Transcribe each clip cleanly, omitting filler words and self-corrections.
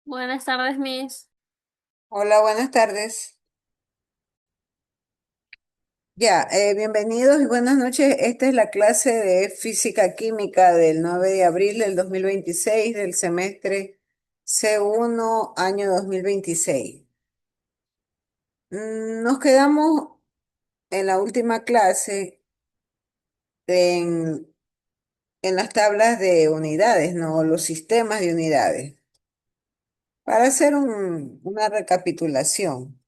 Buenas tardes, Miss. Hola, buenas tardes. Bienvenidos y buenas noches. Esta es la clase de Física Química del 9 de abril del 2026 del semestre C1 año 2026. Nos quedamos en la última clase en, en las tablas de unidades, ¿no? Los sistemas de unidades. Para hacer una recapitulación.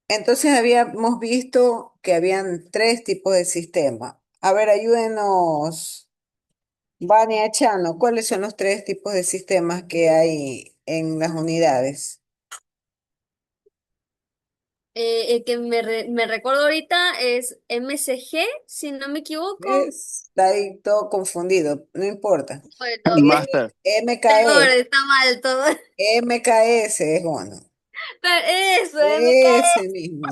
Entonces habíamos visto que habían tres tipos de sistemas. A ver, ayúdenos, Vania Chano, ¿cuáles son los tres tipos de sistemas que hay en las unidades? El que me recuerdo ahorita es MCG, si no me equivoco. Está ahí todo confundido, no importa. Fue todo bien. M- Master. Perdón, MKS, está mal todo. MKS es uno. Pero eso, Ese MKE. mismo,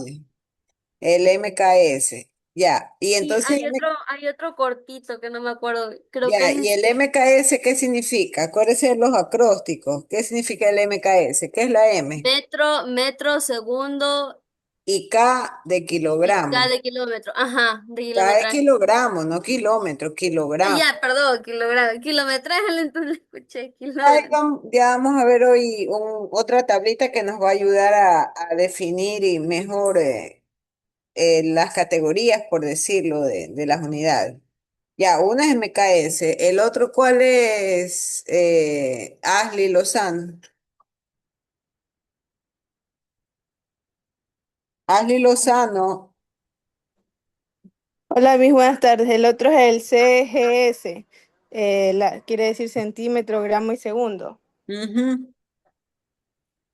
el MKS. Ya, y Y entonces, hay otro cortito que no me acuerdo. Creo que ya, es ¿y el MKS qué significa? Acuérdense de los acrósticos. ¿Qué significa el MKS? ¿Qué es la M? metro, segundo Y K de y kilogramo. cada kilómetro. Ajá, de K de kilometraje. kilogramo, no kilómetro, Ah, kilogramo. ya, perdón, kilogramo. Kilometraje, entonces escuché Ahí kilómetro. ya vamos a ver hoy otra tablita que nos va a ayudar a definir y mejor las categorías, por decirlo, de las unidades. Ya, una es MKS, el otro ¿cuál es? Ashley Lozano. Ashley Lozano. Hola, mis buenas tardes. El otro es el CGS, quiere decir centímetro, gramo y segundo. Ujú,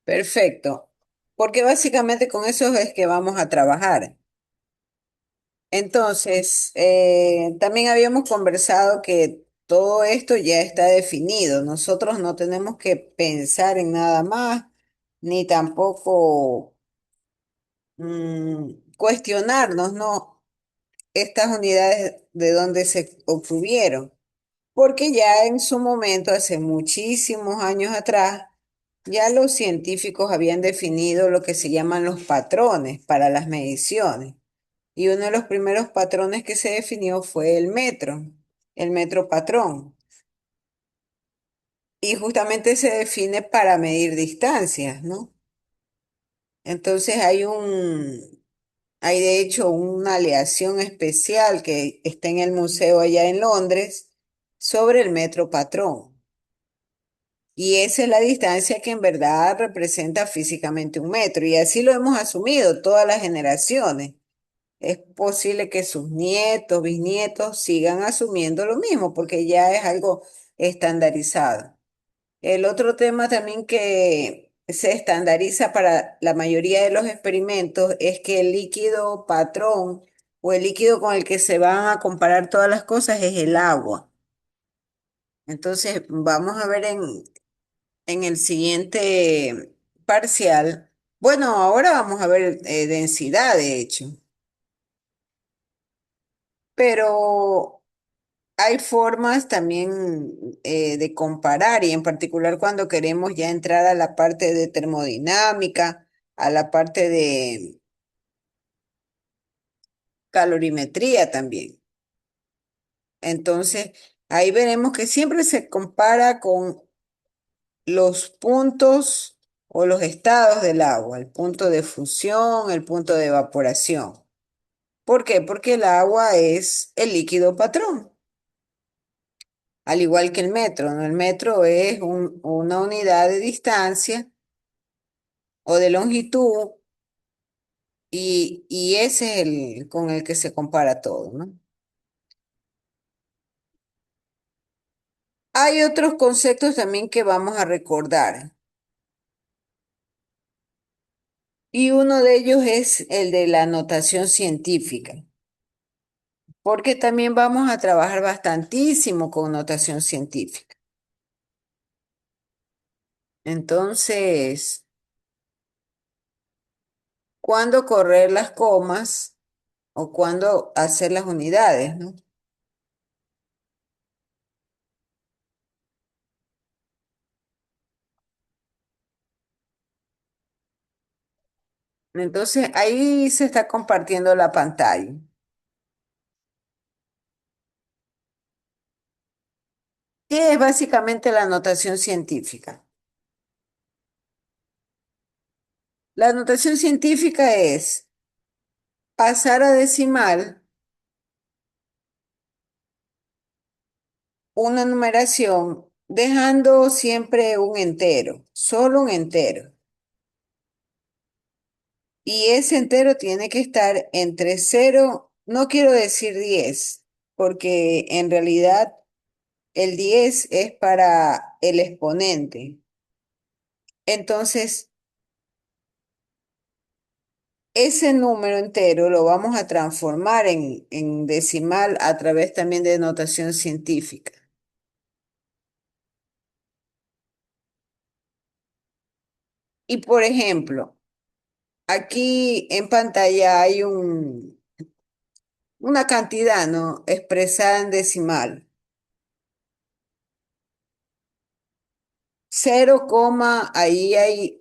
perfecto. Porque básicamente con eso es que vamos a trabajar. Entonces, también habíamos conversado que todo esto ya está definido. Nosotros no tenemos que pensar en nada más, ni tampoco cuestionarnos, ¿no? Estas unidades de dónde se obtuvieron. Porque ya en su momento, hace muchísimos años atrás, ya los científicos habían definido lo que se llaman los patrones para las mediciones. Y uno de los primeros patrones que se definió fue el metro patrón. Y justamente se define para medir distancias, ¿no? Entonces hay de hecho una aleación especial que está en el museo allá en Londres sobre el metro patrón. Y esa es la distancia que en verdad representa físicamente un metro. Y así lo hemos asumido todas las generaciones. Es posible que sus nietos, bisnietos sigan asumiendo lo mismo porque ya es algo estandarizado. El otro tema también que se estandariza para la mayoría de los experimentos es que el líquido patrón o el líquido con el que se van a comparar todas las cosas es el agua. Entonces, vamos a ver en el siguiente parcial. Bueno, ahora vamos a ver densidad, de hecho, pero hay formas también de comparar y en particular cuando queremos ya entrar a la parte de termodinámica, a la parte de calorimetría también. Entonces, ahí veremos que siempre se compara con los puntos o los estados del agua, el punto de fusión, el punto de evaporación. ¿Por qué? Porque el agua es el líquido patrón. Al igual que el metro, ¿no? El metro es una unidad de distancia o de longitud y ese es el con el que se compara todo, ¿no? Hay otros conceptos también que vamos a recordar y uno de ellos es el de la notación científica, porque también vamos a trabajar bastantísimo con notación científica. Entonces, ¿cuándo correr las comas o cuándo hacer las unidades, ¿no? Entonces ahí se está compartiendo la pantalla. ¿Qué es básicamente la notación científica? La notación científica es pasar a decimal una numeración dejando siempre un entero, solo un entero. Y ese entero tiene que estar entre cero, no quiero decir 10, porque en realidad el 10 es para el exponente. Entonces, ese número entero lo vamos a transformar en decimal a través también de notación científica. Y por ejemplo, aquí en pantalla hay una cantidad, ¿no? Expresada en decimal. 0, ahí hay.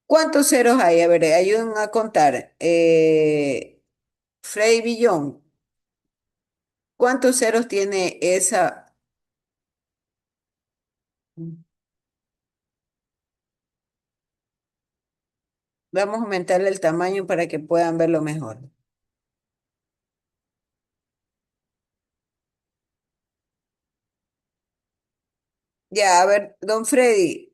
¿Cuántos ceros hay? A ver, ayúdenme a contar. Freddy Billón, ¿cuántos ceros tiene esa? Vamos a aumentarle el tamaño para que puedan verlo mejor. Ya, a ver, don Freddy,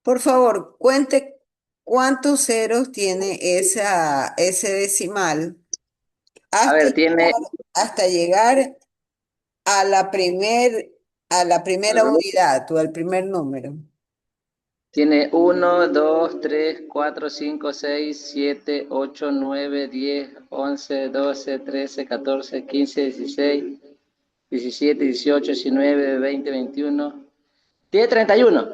por favor, cuente cuántos ceros tiene ese decimal A hasta ver, llegar, hasta llegar a a la primera ujú, unidad o al primer número. tiene 1, 2, 3, 4, 5, 6, 7, 8, 9, 10, 11, 12, 13, 14, 15, 16, 17, 18, 19, 20, 21. Tiene 31.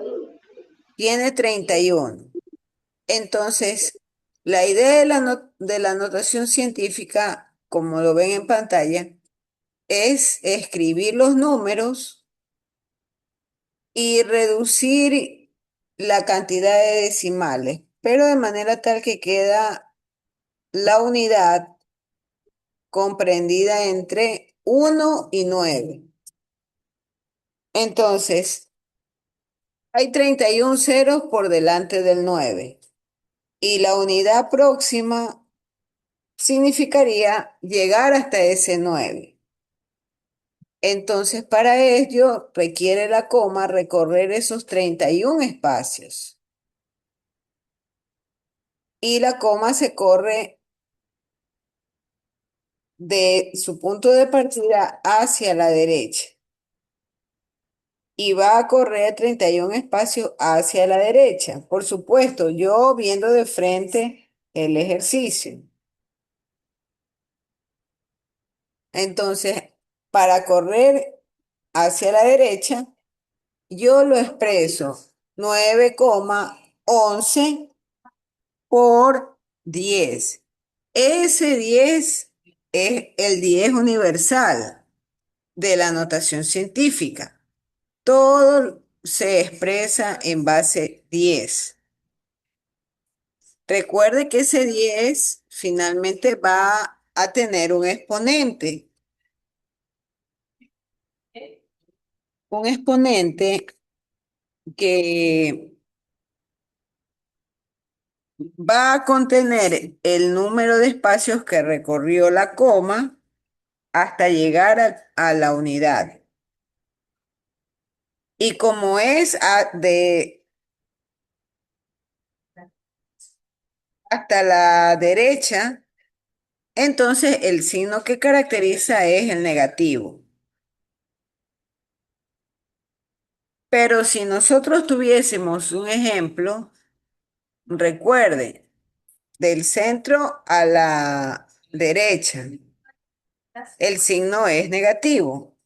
Tiene 31. Entonces, la idea de de la notación científica, como lo ven en pantalla, es escribir los números y reducir la cantidad de decimales, pero de manera tal que queda la unidad comprendida entre 1 y 9. Entonces, hay 31 ceros por delante del 9 y la unidad próxima significaría llegar hasta ese 9. Entonces, para ello requiere la coma recorrer esos 31 espacios. Y la coma se corre de su punto de partida hacia la derecha. Y va a correr 31 espacios hacia la derecha. Por supuesto, yo viendo de frente el ejercicio. Entonces, para correr hacia la derecha, yo lo expreso 9,11 por 10. Ese 10 es el 10 universal de la notación científica. Todo se expresa en base 10. Recuerde que ese 10 finalmente va a tener un exponente. Un exponente que va a contener el número de espacios que recorrió la coma hasta llegar a la unidad. Y como es de hasta la derecha, entonces el signo que caracteriza es el negativo. Pero si nosotros tuviésemos un ejemplo, recuerde, del centro a la derecha, el signo es negativo.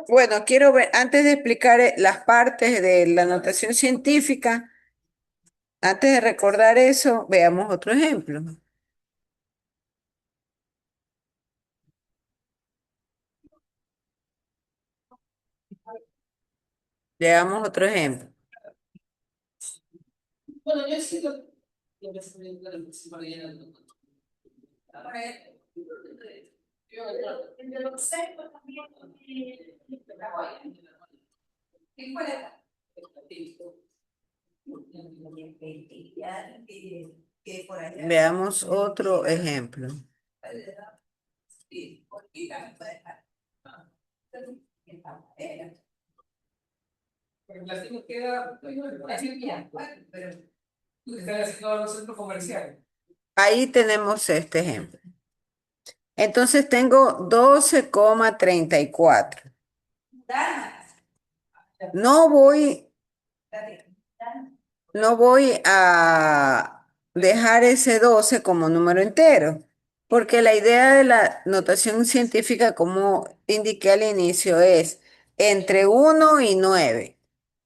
Bueno, quiero ver, antes de explicar las partes de la notación científica, antes de recordar eso, veamos otro ejemplo. Veamos otro ejemplo. Veamos otro ejemplo. Ahí tenemos este ejemplo. Entonces tengo 12,34. No voy, no voy a dejar ese 12 como número entero, porque la idea de la notación científica, como indiqué al inicio, es entre 1 y 9.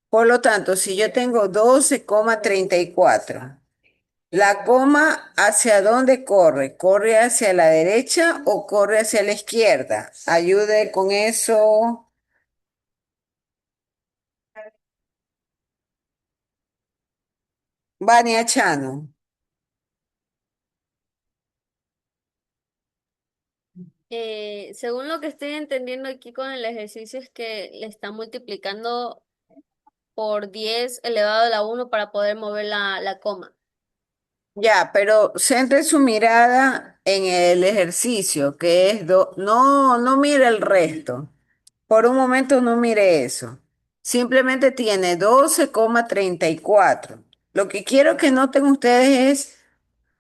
Por lo tanto, si yo tengo 12,34, ¿la coma hacia dónde corre? ¿Corre hacia la derecha o corre hacia la izquierda? Ayude con eso, Vania Chano. Según lo que estoy entendiendo aquí con el ejercicio es que le está multiplicando por 10 elevado a la 1 para poder mover la coma. Ya, pero centre su mirada en el ejercicio, que es no, no mire el resto. Por un momento no mire eso. Simplemente tiene 12,34. Lo que quiero que noten ustedes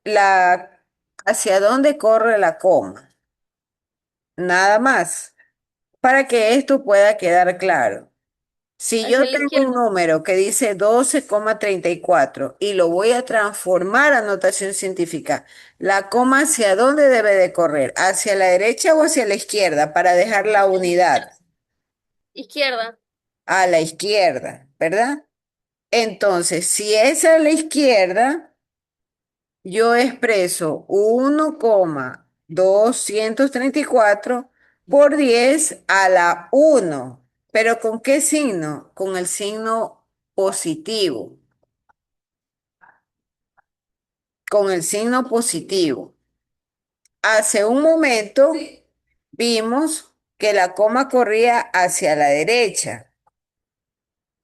es hacia dónde corre la coma. Nada más, para que esto pueda quedar claro. Si Hacia yo la tengo un izquierda. número que dice 12,34 y lo voy a transformar a notación científica, ¿la coma hacia dónde debe de correr? ¿Hacia la derecha o hacia la izquierda para dejar la unidad? Izquierda. A la izquierda, ¿verdad? Entonces, si es a la izquierda, yo expreso 1,234 por 10 a la 1. ¿Pero con qué signo? Con el signo positivo. Con el signo positivo. Hace un momento vimos que la coma corría hacia la derecha.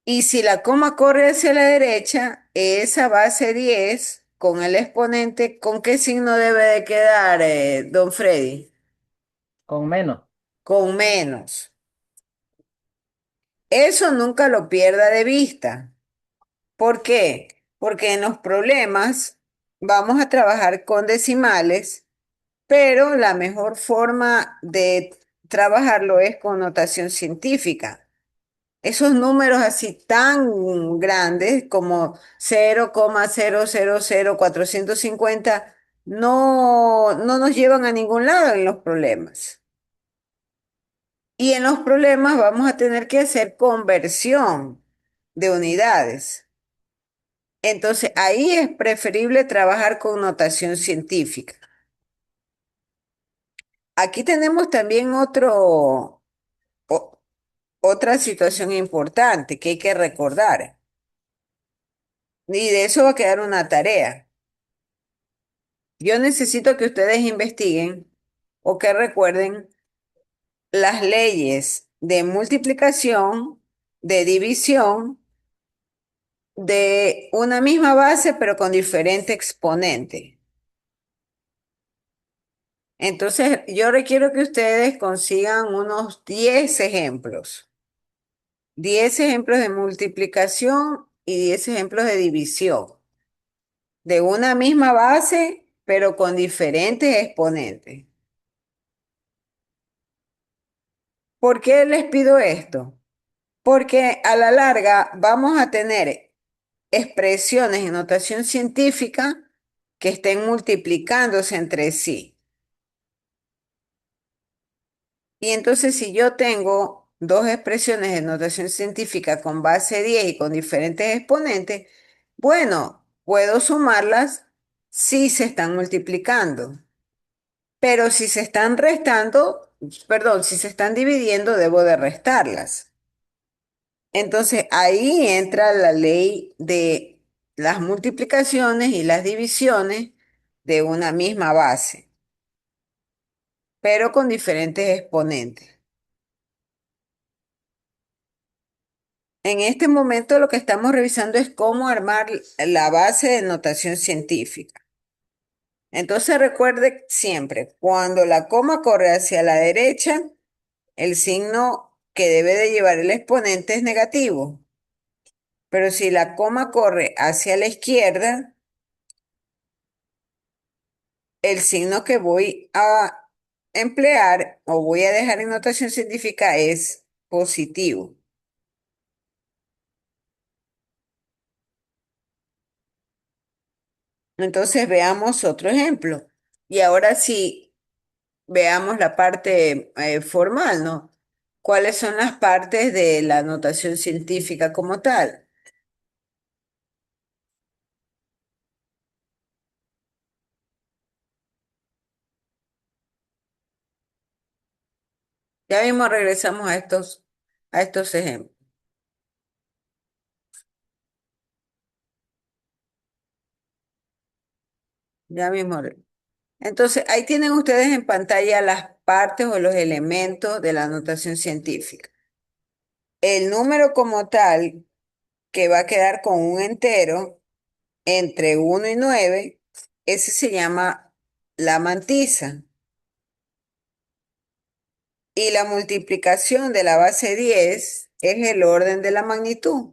Y si la coma corre hacia la derecha, esa base 10 con el exponente, ¿con qué signo debe de quedar, don Freddy? Con menos. Con menos. Eso nunca lo pierda de vista. ¿Por qué? Porque en los problemas vamos a trabajar con decimales, pero la mejor forma de trabajarlo es con notación científica. Esos números así tan grandes como 0,000450 no nos llevan a ningún lado en los problemas. Y en los problemas vamos a tener que hacer conversión de unidades. Entonces ahí es preferible trabajar con notación científica. Aquí tenemos también otra situación importante que hay que recordar. Y de eso va a quedar una tarea. Yo necesito que ustedes investiguen o que recuerden las leyes de multiplicación, de división, de una misma base, pero con diferente exponente. Entonces, yo requiero que ustedes consigan unos 10 ejemplos. 10 ejemplos de multiplicación y 10 ejemplos de división. De una misma base, pero con diferentes exponentes. ¿Por qué les pido esto? Porque a la larga vamos a tener expresiones en notación científica que estén multiplicándose entre sí. Y entonces si yo tengo dos expresiones de notación científica con base 10 y con diferentes exponentes, bueno, puedo sumarlas si se están multiplicando. Pero si se están restando, perdón, si se están dividiendo, debo de restarlas. Entonces ahí entra la ley de las multiplicaciones y las divisiones de una misma base, pero con diferentes exponentes. En este momento lo que estamos revisando es cómo armar la base de notación científica. Entonces recuerde siempre, cuando la coma corre hacia la derecha, el signo que debe de llevar el exponente es negativo. Pero si la coma corre hacia la izquierda, el signo que voy a emplear o voy a dejar en notación científica es positivo. Entonces veamos otro ejemplo. Y ahora sí, veamos la parte formal, ¿no? ¿Cuáles son las partes de la notación científica como tal? Ya mismo regresamos a estos ejemplos. Ya mismo. Entonces, ahí tienen ustedes en pantalla las partes o los elementos de la notación científica. El número como tal, que va a quedar con un entero entre 1 y 9, ese se llama la mantisa. Y la multiplicación de la base 10 es el orden de la magnitud.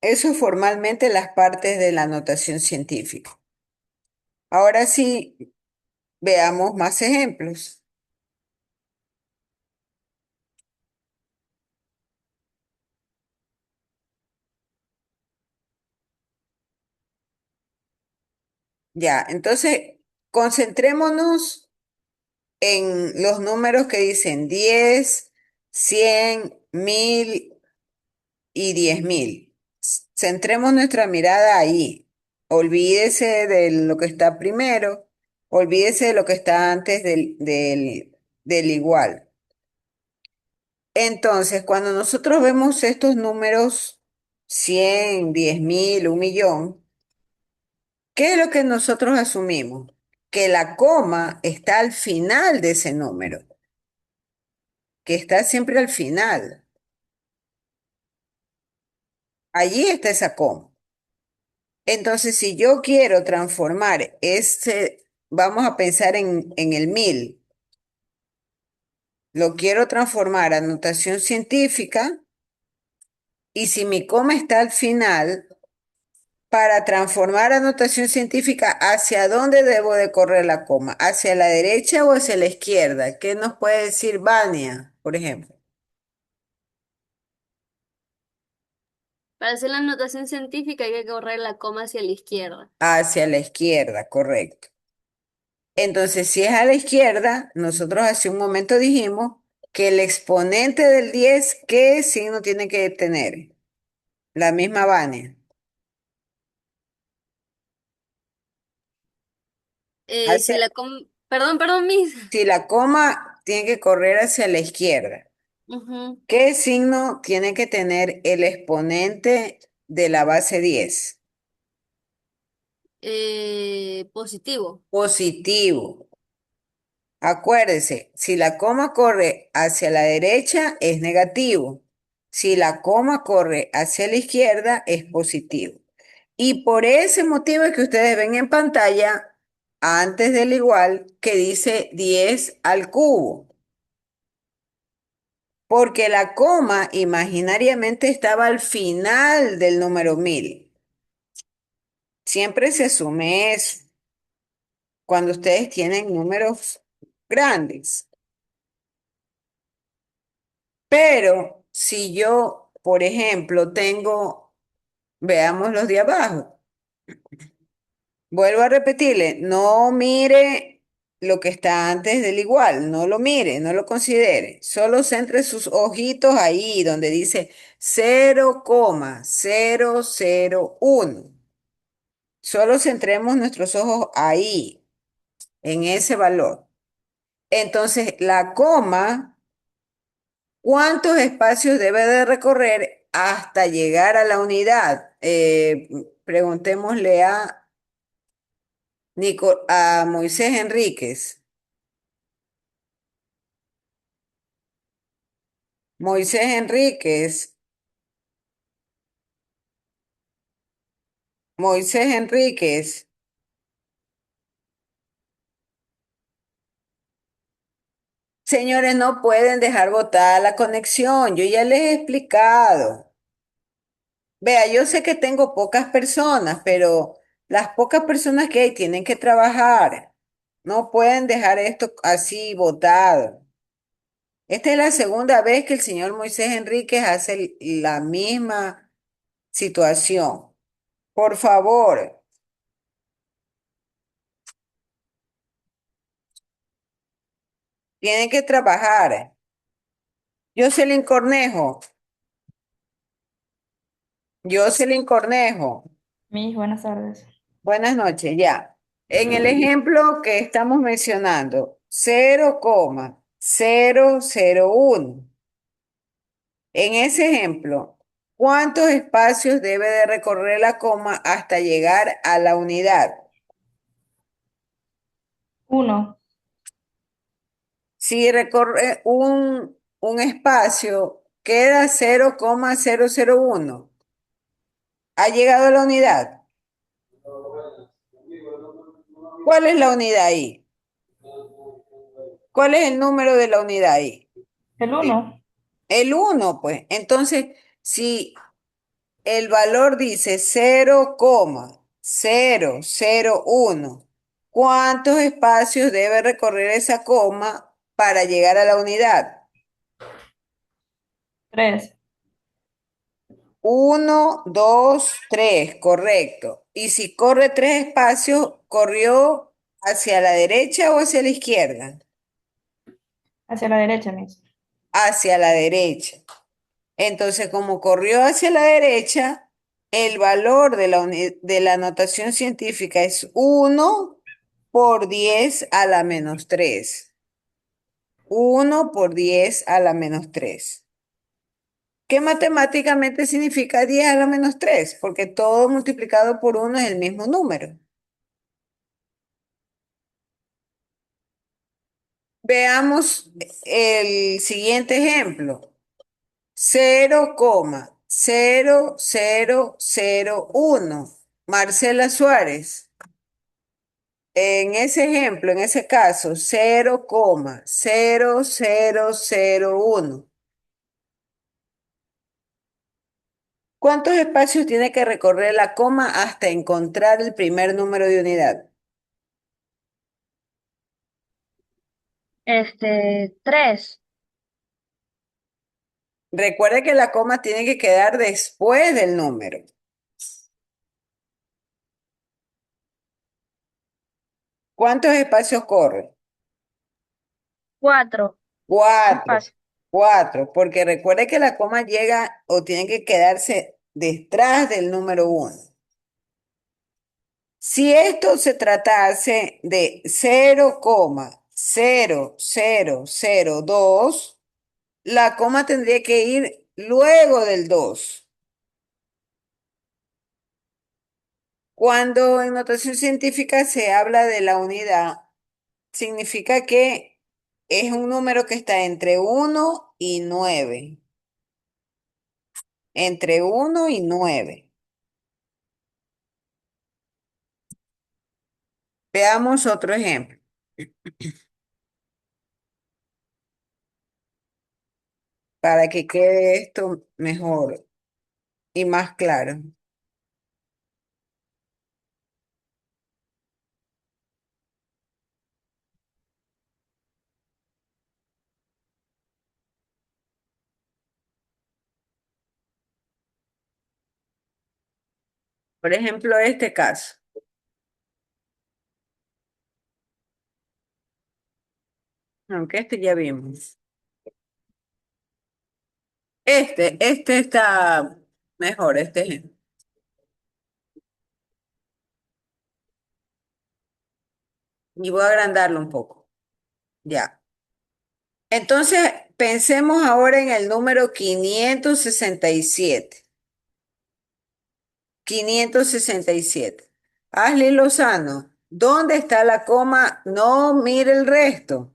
Eso es formalmente las partes de la notación científica. Ahora sí, veamos más ejemplos. Ya, entonces concentrémonos en los números que dicen 10, 100, 1000 y 10.000. Centremos nuestra mirada ahí. Olvídese de lo que está primero, olvídese de lo que está antes del igual. Entonces, cuando nosotros vemos estos números 100, 10.000, 1.000.000, ¿qué es lo que nosotros asumimos? Que la coma está al final de ese número, que está siempre al final. Allí está esa coma. Entonces, si yo quiero transformar vamos a pensar en el 1000, lo quiero transformar a notación científica, y si mi coma está al final, para transformar a notación científica, ¿hacia dónde debo de correr la coma? ¿Hacia la derecha o hacia la izquierda? ¿Qué nos puede decir Vania, por ejemplo? Para hacer la notación científica hay que correr la coma hacia la izquierda. Hacia la izquierda, correcto. Entonces, si es a la izquierda, nosotros hace un momento dijimos que el exponente del 10, ¿qué signo tiene que tener? La misma Vania. Si Hacia- la perdón, Miss. si la coma tiene que correr hacia la izquierda, Ujú. ¿qué signo tiene que tener el exponente de la base 10? Positivo. Positivo. Acuérdese, si la coma corre hacia la derecha es negativo. Si la coma corre hacia la izquierda es positivo. Y por ese motivo es que ustedes ven en pantalla, antes del igual, que dice 10 al cubo. Porque la coma imaginariamente estaba al final del número 1000. Siempre se asume eso cuando ustedes tienen números grandes. Pero si yo, por ejemplo, veamos los de abajo. Vuelvo a repetirle, no mire lo que está antes del igual, no lo mire, no lo considere. Solo centre sus ojitos ahí donde dice 0,001. Solo centremos nuestros ojos ahí, en ese valor. Entonces, la coma, ¿cuántos espacios debe de recorrer hasta llegar a la unidad? Preguntémosle a Moisés Enríquez. Moisés Enríquez, Moisés Enríquez. Señores, no pueden dejar botada la conexión. Yo ya les he explicado. Vea, yo sé que tengo pocas personas, pero las pocas personas que hay tienen que trabajar. No pueden dejar esto así botado. Esta es la segunda vez que el señor Moisés Enríquez hace la misma situación. Por favor, tienen que trabajar. Jocelyn Cornejo, Jocelyn Cornejo. Mis buenas tardes. Buenas noches, ya. En el ejemplo que estamos mencionando, 0,001. En ese ejemplo, ¿cuántos espacios debe de recorrer la coma hasta llegar a la unidad? 1, Si recorre un espacio, queda 0,001. ¿Ha llegado a la unidad? ¿Cuál es la unidad ahí? ¿Cuál es el número de la unidad ahí? el Sí. 1, El 1, pues. Entonces, si el valor dice 0,001, ¿cuántos espacios debe recorrer esa coma para llegar a la unidad? 3, Uno, 2, 3, correcto. Y si corre 3 espacios, ¿corrió hacia la derecha o hacia la izquierda? hacia la derecha, Miss. Hacia la derecha. Entonces, como corrió hacia la derecha, el valor de la notación científica es 1 por 10 a la -3. 1 por 10 a la -3. ¿Qué matemáticamente significa 10 a la -3? Porque todo multiplicado por 1 es el mismo número. Veamos el siguiente ejemplo. 0,0001. Marcela Suárez. En ese ejemplo, en ese caso, 0,0001. ¿Cuántos espacios tiene que recorrer la coma hasta encontrar el primer número de unidad? 3. Recuerde que la coma tiene que quedar después del número. ¿Cuántos espacios corre? 4 Cuatro. espacios. Cuatro, porque recuerde que la coma llega o tiene que quedarse detrás del número 1. Si esto se tratase de 0,0002, la coma tendría que ir luego del 2. Cuando en notación científica se habla de la unidad, significa que es un número que está entre 1 y 9. Entre 1 y 9. Veamos otro ejemplo para que quede esto mejor y más claro. Por ejemplo, este caso, aunque este ya vimos. Este está mejor, este ejemplo. Y voy a agrandarlo un poco. Ya. Entonces, pensemos ahora en el número 567. 567. Ashley Lozano, ¿dónde está la coma? No mire el resto.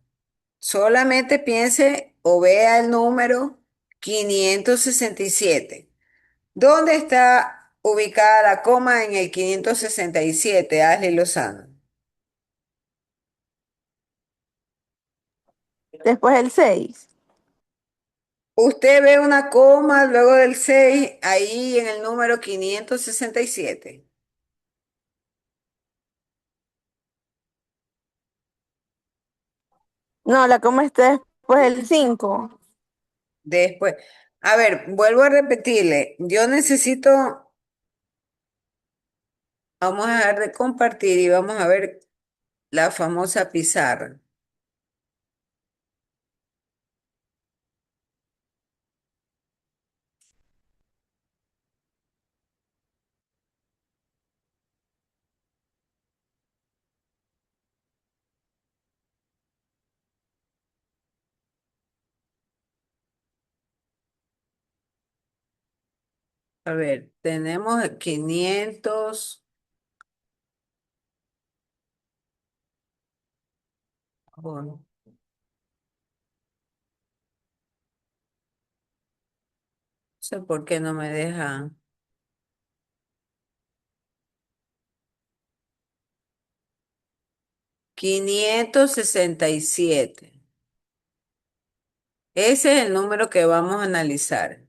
Solamente piense o vea el número 567. ¿Dónde está ubicada la coma en el 567, Ashley Lozano? Después el 6. Usted ve una coma luego del 6 ahí en el número 567. No, la coma está después del 5. Después, a ver, vuelvo a repetirle. Yo necesito, vamos a dejar de compartir y vamos a ver la famosa pizarra. A ver, tenemos 500. Bueno, no sé por qué no me deja. 567. Ese es el número que vamos a analizar.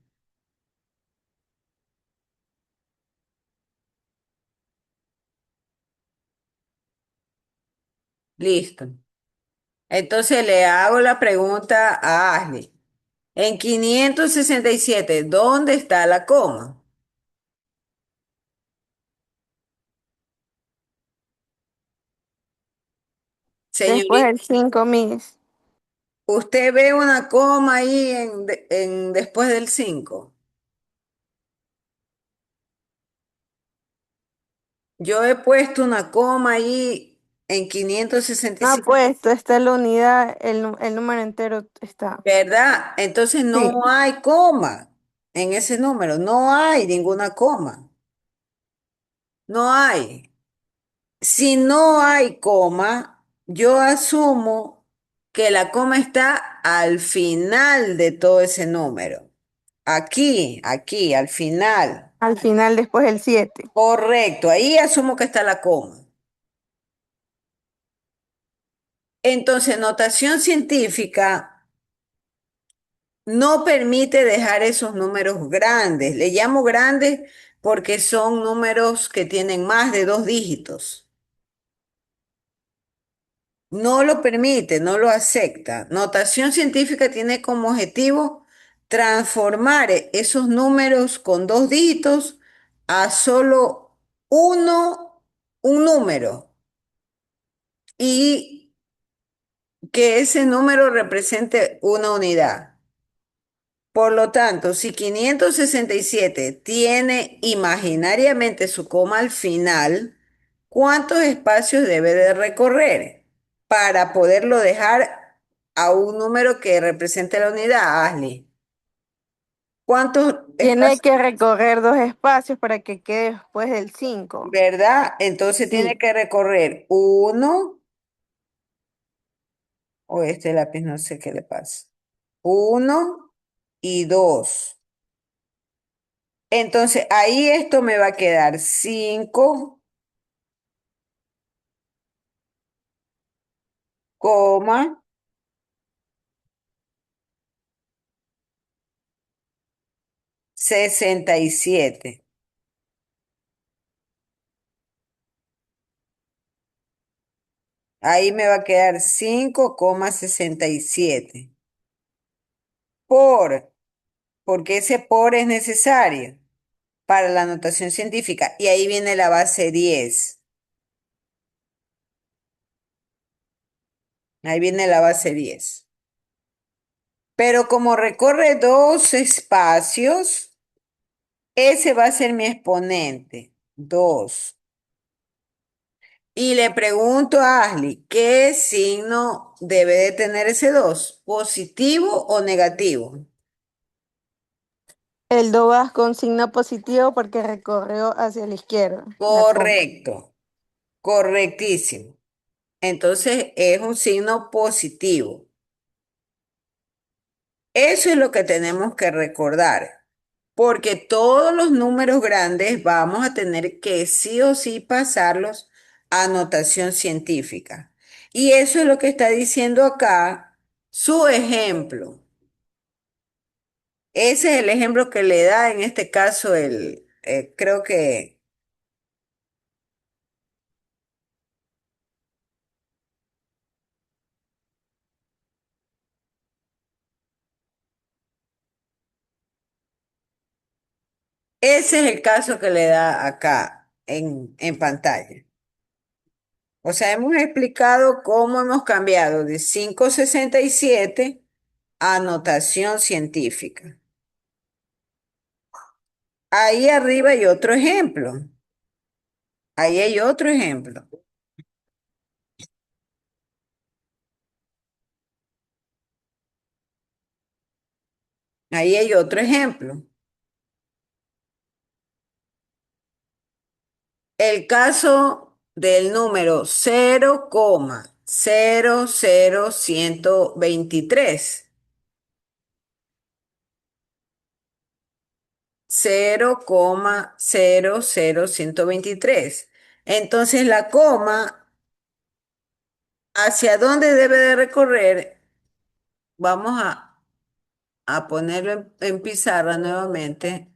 Listo. Entonces le hago la pregunta a Ashley. En 567, ¿dónde está la coma? Después Señorita, del 5, Miss. ¿usted ve una coma ahí en después del 5? Yo he puesto una coma ahí en No ha 567, puesto, está la unidad, el número entero está. ¿verdad? Entonces Sí. no hay coma en ese número, no hay ninguna coma, no hay. Si no hay coma, yo asumo que la coma está al final de todo ese número. Aquí, al final. Al final, después del 7. Correcto, ahí asumo que está la coma. Entonces, notación científica no permite dejar esos números grandes. Le llamo grandes porque son números que tienen más de dos dígitos. No lo permite, no lo acepta. Notación científica tiene como objetivo transformar esos números con dos dígitos a solo uno, un número, y que ese número represente una unidad. Por lo tanto, si 567 tiene imaginariamente su coma al final, ¿cuántos espacios debe de recorrer para poderlo dejar a un número que represente la unidad, Ashley? ¿Cuántos Tiene espacios? que recorrer 2 espacios para que quede después del 5. ¿Verdad? Entonces tiene Sí. que recorrer uno, o este lápiz no sé qué le pasa. Uno y dos. Entonces ahí esto me va a quedar 5, coma 67. Ahí me va a quedar 5,67. Por, porque ese por es necesario para la notación científica. Y ahí viene la base 10. Ahí viene la base 10. Pero como recorre dos espacios, ese va a ser mi exponente. 2. Y le pregunto a Ashley, ¿qué signo debe de tener ese 2? ¿Positivo o negativo? El 2 va con signo positivo porque recorrió hacia la izquierda, la coma. Correcto, correctísimo. Entonces es un signo positivo. Eso es lo que tenemos que recordar, porque todos los números grandes vamos a tener que sí o sí pasarlos a notación científica. Y eso es lo que está diciendo acá su ejemplo. Ese es el ejemplo que le da en este caso creo que ese es el caso que le da acá en pantalla. O sea, hemos explicado cómo hemos cambiado de 5,67 a notación científica. Ahí arriba hay otro ejemplo. Ahí hay otro ejemplo. Ahí hay otro ejemplo. El caso del número 0,00123. 0,00123. Entonces la coma, ¿hacia dónde debe de recorrer? Vamos a ponerlo en pizarra nuevamente.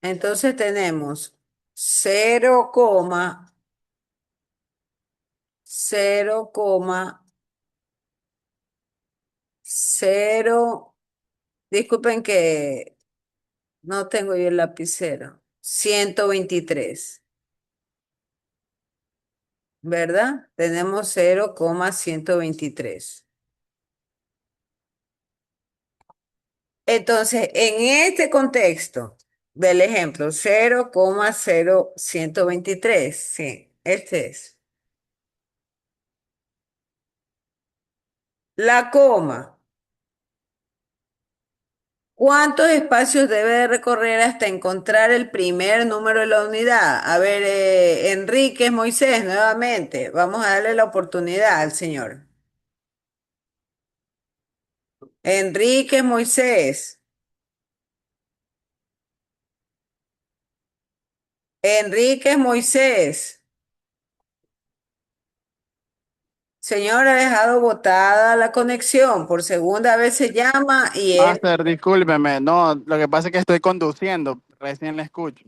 Entonces tenemos 0,0,0, disculpen que no tengo yo el lapicero, 123, ¿verdad? Tenemos 0,123. Entonces, en este contexto del ejemplo, 0,0123, sí, este es. La coma, ¿cuántos espacios debe de recorrer hasta encontrar el primer número de la unidad? A ver, Enrique Moisés, nuevamente, vamos a darle la oportunidad al señor. Enrique Moisés, Enrique Moisés, señor, ha dejado botada la conexión, por segunda vez se llama y él, Master, discúlpeme, no, lo que pasa es que estoy conduciendo, recién le escucho.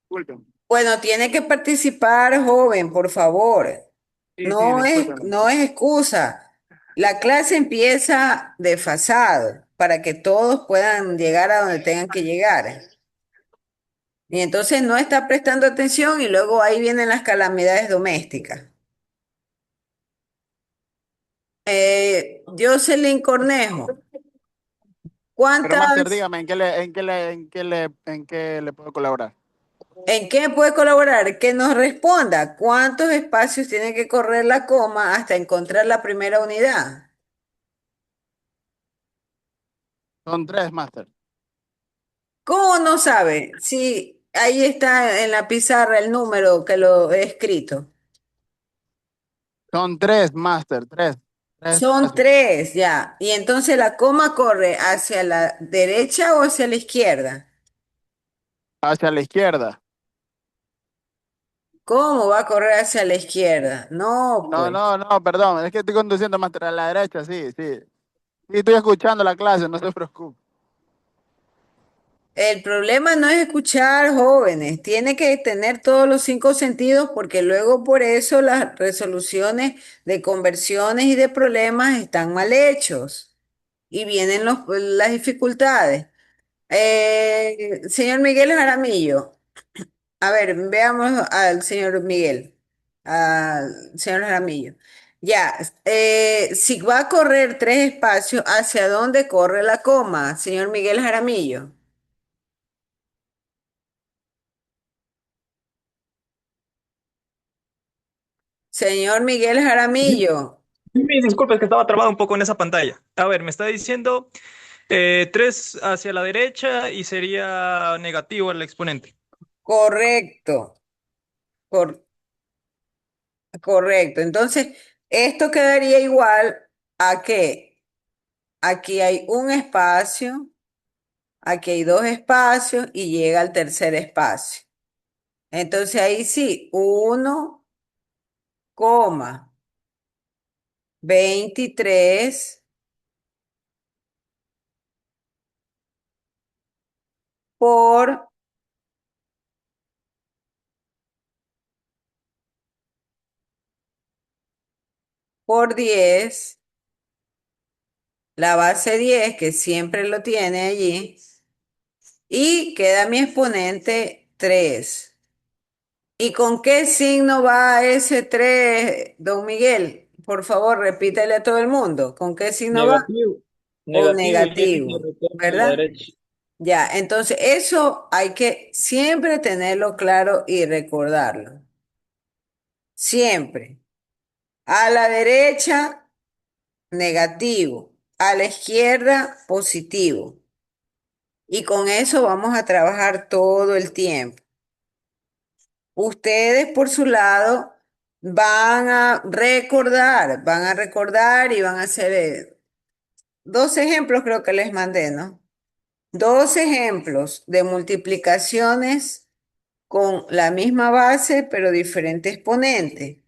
Discúlpeme. bueno, tiene que participar, joven, por favor. Sí, sí, discúlpeme. No es excusa. La clase empieza desfasado para que todos puedan llegar a donde tengan que llegar. Y entonces no está prestando atención y luego ahí vienen las calamidades domésticas. Jocelyn Cornejo, Pero Master, ¿cuántas, dígame, en qué le puedo colaborar? en qué puede colaborar? Que nos responda cuántos espacios tiene que correr la coma hasta encontrar la primera unidad. Son tres, Master. ¿Cómo no sabe? Sí, ahí está en la pizarra el número que lo he escrito. Son tres, Master, tres. Tres Son espacios. tres ya. Y entonces la coma corre hacia la derecha o hacia la izquierda. Hacia la izquierda. ¿Cómo va a correr hacia la izquierda? No, No, pues. no, no, perdón, es que estoy conduciendo, Master, a la derecha, sí, sí. Sí, estoy escuchando la clase, no se preocupe. El problema no es escuchar jóvenes, tiene que tener todos los cinco sentidos porque luego por eso las resoluciones de conversiones y de problemas están mal hechos y vienen las dificultades. Señor Miguel Jaramillo, A ver, veamos al señor Miguel, al señor Jaramillo. Ya, si va a correr tres espacios, ¿hacia dónde corre la coma, señor Miguel Jaramillo? Señor Miguel Jaramillo, Disculpe, es que estaba trabado un poco en esa pantalla. A ver, me está diciendo 3 hacia la derecha y sería negativo el exponente. correcto, cor- correcto. Entonces, esto quedaría igual a que aquí hay un espacio, aquí hay dos espacios y llega al tercer espacio. Entonces ahí sí, 1,23 por por 10, la base 10 que siempre lo tiene allí, y queda mi exponente 3. ¿Y con qué signo va ese 3, don Miguel? Por favor, repítele a todo el mundo. ¿Con qué signo va? Negativo. Con Negativo y tiene que negativo, retorno a la ¿verdad? derecha. Ya, entonces eso hay que siempre tenerlo claro y recordarlo. Siempre. A la derecha, negativo. A la izquierda, positivo. Y con eso vamos a trabajar todo el tiempo. Ustedes por su lado van a recordar y van a hacer dos ejemplos, creo que les mandé, ¿no? Dos ejemplos de multiplicaciones con la misma base, pero diferente exponente.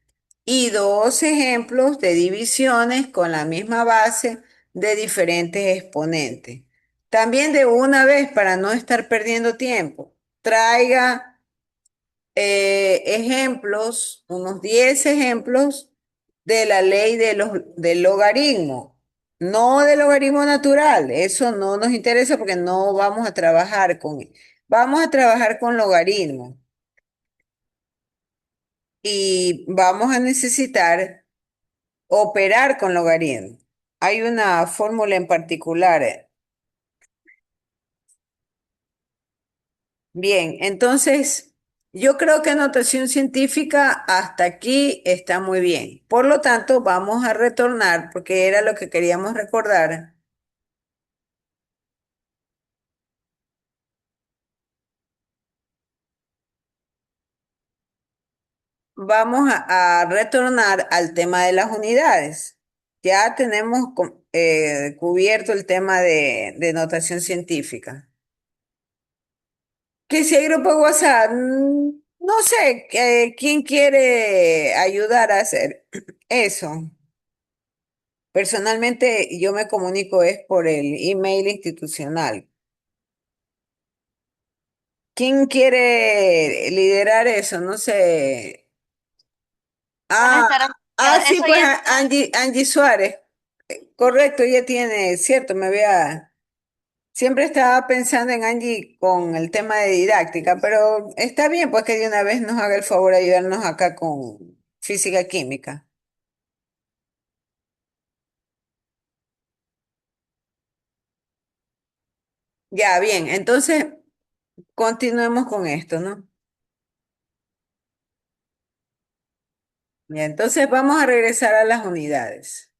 Y dos ejemplos de divisiones con la misma base de diferentes exponentes. También de una vez, para no estar perdiendo tiempo, traiga ejemplos, unos 10 ejemplos de la ley del logaritmo. No del logaritmo natural, eso no nos interesa porque no vamos a trabajar vamos a trabajar con logaritmo y vamos a necesitar operar con logaritmo. Hay una fórmula en particular. Bien, entonces yo creo que notación científica hasta aquí está muy bien. Por lo tanto, vamos a retornar, porque era lo que queríamos recordar. Vamos a retornar al tema de las unidades. Ya tenemos cubierto el tema de notación científica. Que si hay grupo de WhatsApp, no sé, ¿quién quiere ayudar a hacer eso? Personalmente, yo me comunico es por el email institucional. ¿Quién quiere liderar eso? No sé. Buenas Ah, tardes. sí, Eso pues ya Angie Suárez. Correcto, ella tiene, cierto, siempre estaba pensando en Angie con el tema de didáctica, pero está bien, pues que de una vez nos haga el favor de ayudarnos acá con física química. Ya, bien, entonces continuemos con esto, ¿no? Ya, entonces vamos a regresar a las unidades.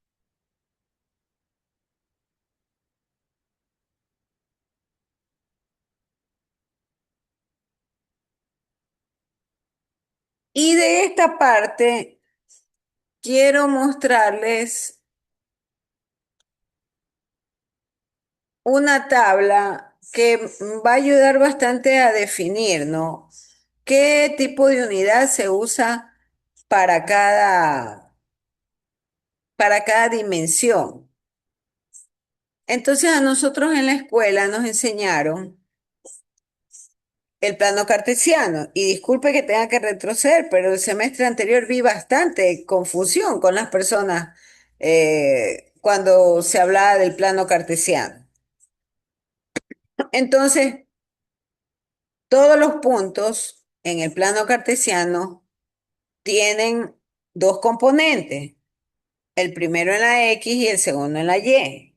Y de esta parte quiero mostrarles una tabla que va a ayudar bastante a definir, ¿no? ¿Qué tipo de unidad se usa para para cada dimensión? Entonces a nosotros en la escuela nos enseñaron el plano cartesiano. Y disculpe que tenga que retroceder, pero el semestre anterior vi bastante confusión con las personas cuando se hablaba del plano cartesiano. Entonces, todos los puntos en el plano cartesiano tienen dos componentes, el primero en la X y el segundo en la Y.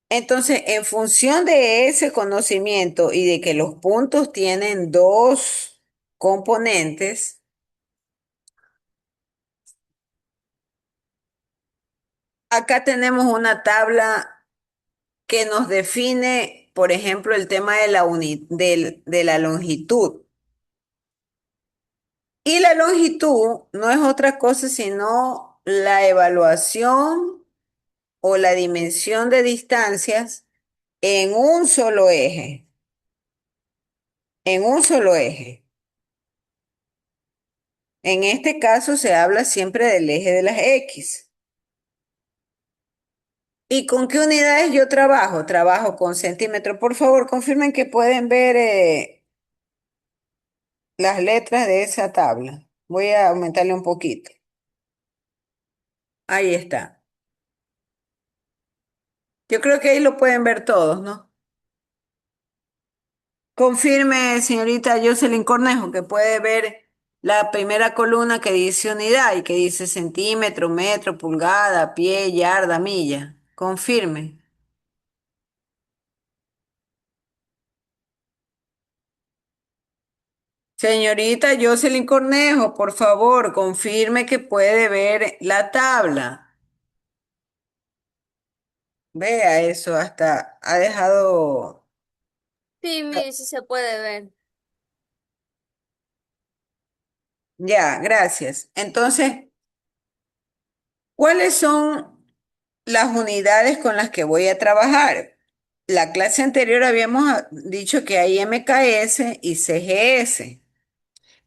Entonces, en función de ese conocimiento y de que los puntos tienen dos componentes, acá tenemos una tabla que nos define, por ejemplo, el tema de de la longitud. Y la longitud no es otra cosa sino la evaluación o la dimensión de distancias en un solo eje, en un solo eje. En este caso se habla siempre del eje de las X. ¿Y con qué unidades yo trabajo? Trabajo con centímetros. Por favor, confirmen que pueden ver las letras de esa tabla. Voy a aumentarle un poquito. Ahí está. Yo creo que ahí lo pueden ver todos, ¿no? Confirme, señorita Jocelyn Cornejo, que puede ver la primera columna que dice unidad y que dice centímetro, metro, pulgada, pie, yarda, milla. Confirme. Señorita Jocelyn Cornejo, por favor, confirme que puede ver la tabla. Vea eso, hasta ha dejado... Sí, mire, sí se puede ver. Ya, gracias. Entonces, ¿cuáles son las unidades con las que voy a trabajar? La clase anterior habíamos dicho que hay MKS y CGS.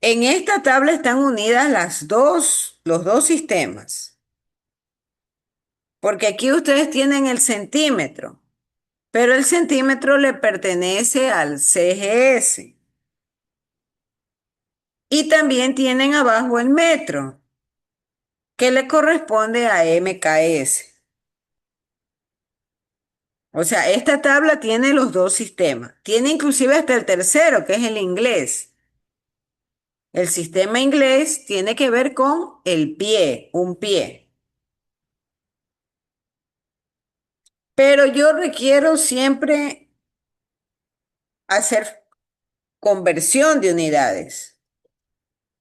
En esta tabla están unidas los dos sistemas, porque aquí ustedes tienen el centímetro, pero el centímetro le pertenece al CGS. Y también tienen abajo el metro, que le corresponde a MKS. O sea, esta tabla tiene los dos sistemas. Tiene inclusive hasta el tercero, que es el inglés. El sistema inglés tiene que ver con el pie, un pie. Pero yo requiero siempre hacer conversión de unidades.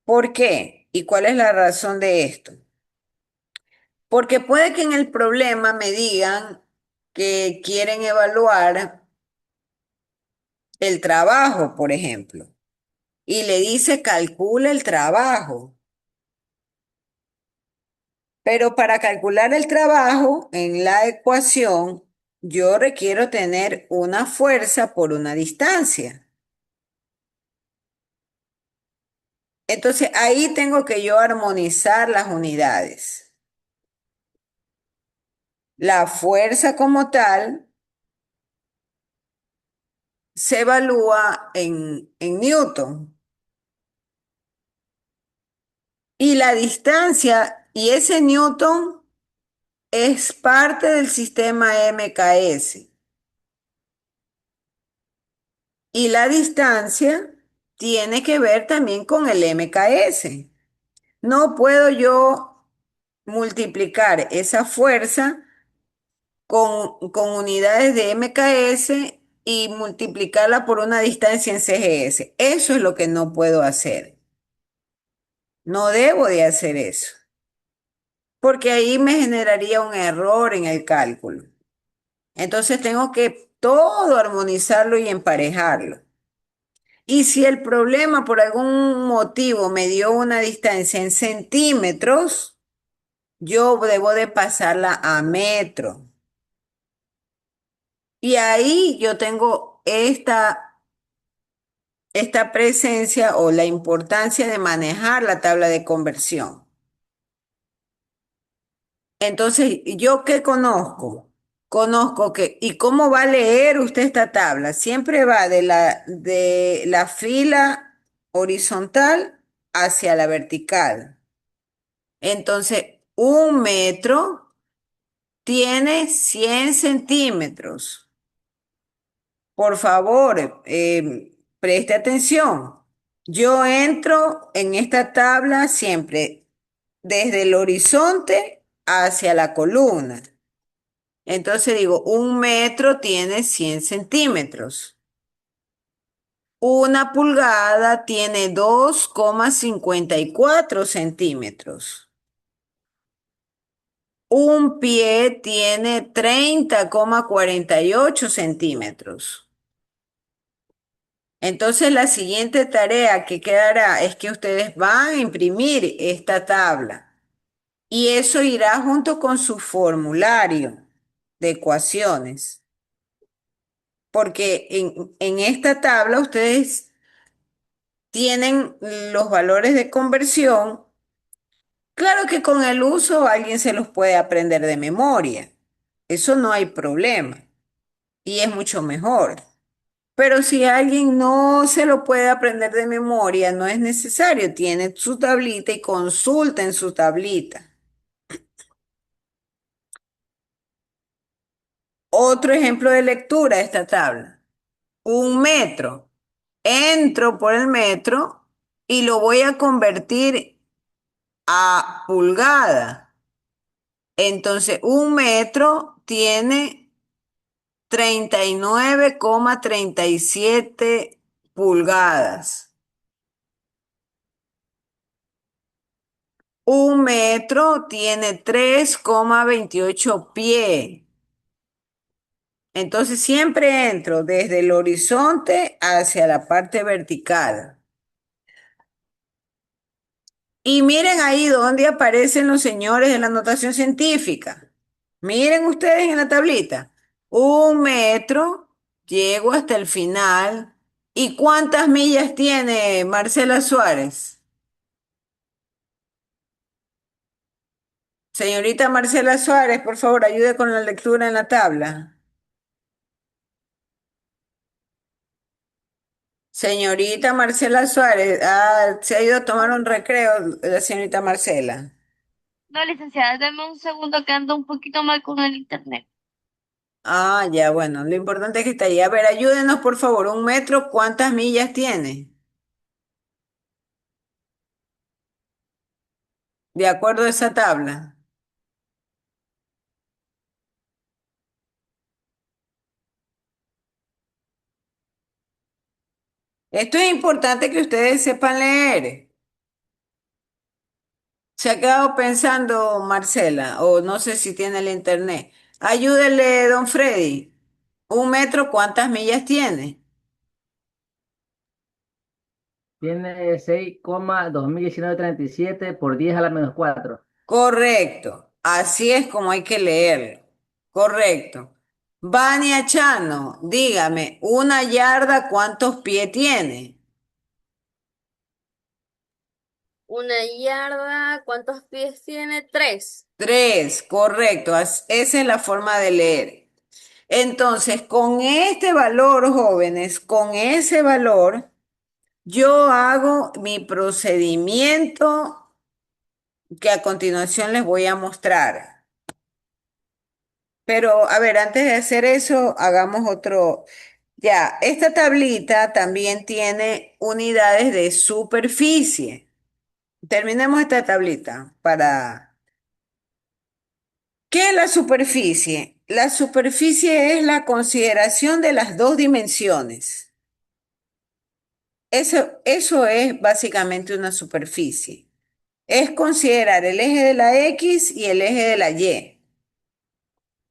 ¿Por qué? ¿Y cuál es la razón de esto? Porque puede que en el problema me digan que quieren evaluar el trabajo, por ejemplo, y le dice calcula el trabajo. Pero para calcular el trabajo en la ecuación, yo requiero tener una fuerza por una distancia. Entonces ahí tengo que yo armonizar las unidades. La fuerza como tal se evalúa en Newton. Y la distancia y ese Newton es parte del sistema MKS. Y la distancia tiene que ver también con el MKS. No puedo yo multiplicar esa fuerza con unidades de MKS y multiplicarla por una distancia en CGS. Eso es lo que no puedo hacer. No debo de hacer eso, porque ahí me generaría un error en el cálculo. Entonces tengo que todo armonizarlo y emparejarlo. Y si el problema por algún motivo me dio una distancia en centímetros, yo debo de pasarla a metro. Y ahí yo tengo esta presencia o la importancia de manejar la tabla de conversión. Entonces, ¿yo qué conozco? Conozco que, ¿y cómo va a leer usted esta tabla? Siempre va de la fila horizontal hacia la vertical. Entonces, un metro tiene 100 centímetros. Por favor, Preste atención. Yo entro en esta tabla siempre desde el horizonte hacia la columna. Entonces digo, 1 metro tiene 100 centímetros. 1 pulgada tiene 2,54 centímetros. Un pie tiene 30,48 centímetros. Entonces la siguiente tarea que quedará es que ustedes van a imprimir esta tabla y eso irá junto con su formulario de ecuaciones, porque en esta tabla ustedes tienen los valores de conversión. Claro que con el uso alguien se los puede aprender de memoria, eso no hay problema y es mucho mejor. Pero si alguien no se lo puede aprender de memoria, no es necesario. Tiene su tablita y consulta en su tablita. Otro ejemplo de lectura de esta tabla. 1 metro. Entro por el metro y lo voy a convertir a pulgada. Entonces, 1 metro tiene 39,37 pulgadas. 1 metro tiene 3,28 pies. Entonces siempre entro desde el horizonte hacia la parte vertical. Y miren ahí donde aparecen los señores de la notación científica. Miren ustedes en la tablita. 1 metro, llego hasta el final. ¿Y cuántas millas tiene Marcela Suárez? Señorita Marcela Suárez, por favor, ayude con la lectura en la tabla. Señorita Marcela Suárez, se ha ido a tomar un recreo la señorita Marcela. No, licenciada, dame un segundo que ando un poquito mal con el internet. Ya, bueno, lo importante es que está ahí. A ver, ayúdenos, por favor. 1 metro, ¿cuántas millas tiene? De acuerdo a esa tabla. Esto es importante que ustedes sepan leer. Se ha quedado pensando Marcela, o no sé si tiene el internet. Ayúdele, don Freddy. 1 metro, ¿cuántas millas tiene? Tiene 6,2019,37 por 10 a la menos 4. Correcto. Así es como hay que leerlo. Correcto. Vania Chano, dígame, 1 yarda, ¿cuántos pies tiene? 1 yarda, ¿cuántos pies tiene? 3. 3, correcto. Esa es la forma de leer. Entonces, con este valor, jóvenes, con ese valor, yo hago mi procedimiento que a continuación les voy a mostrar. Pero, a ver, antes de hacer eso, hagamos otro. Ya, esta tablita también tiene unidades de superficie. Terminemos esta tablita para... ¿Qué es la superficie? La superficie es la consideración de las dos dimensiones. Eso es básicamente una superficie. Es considerar el eje de la X y el eje de la Y.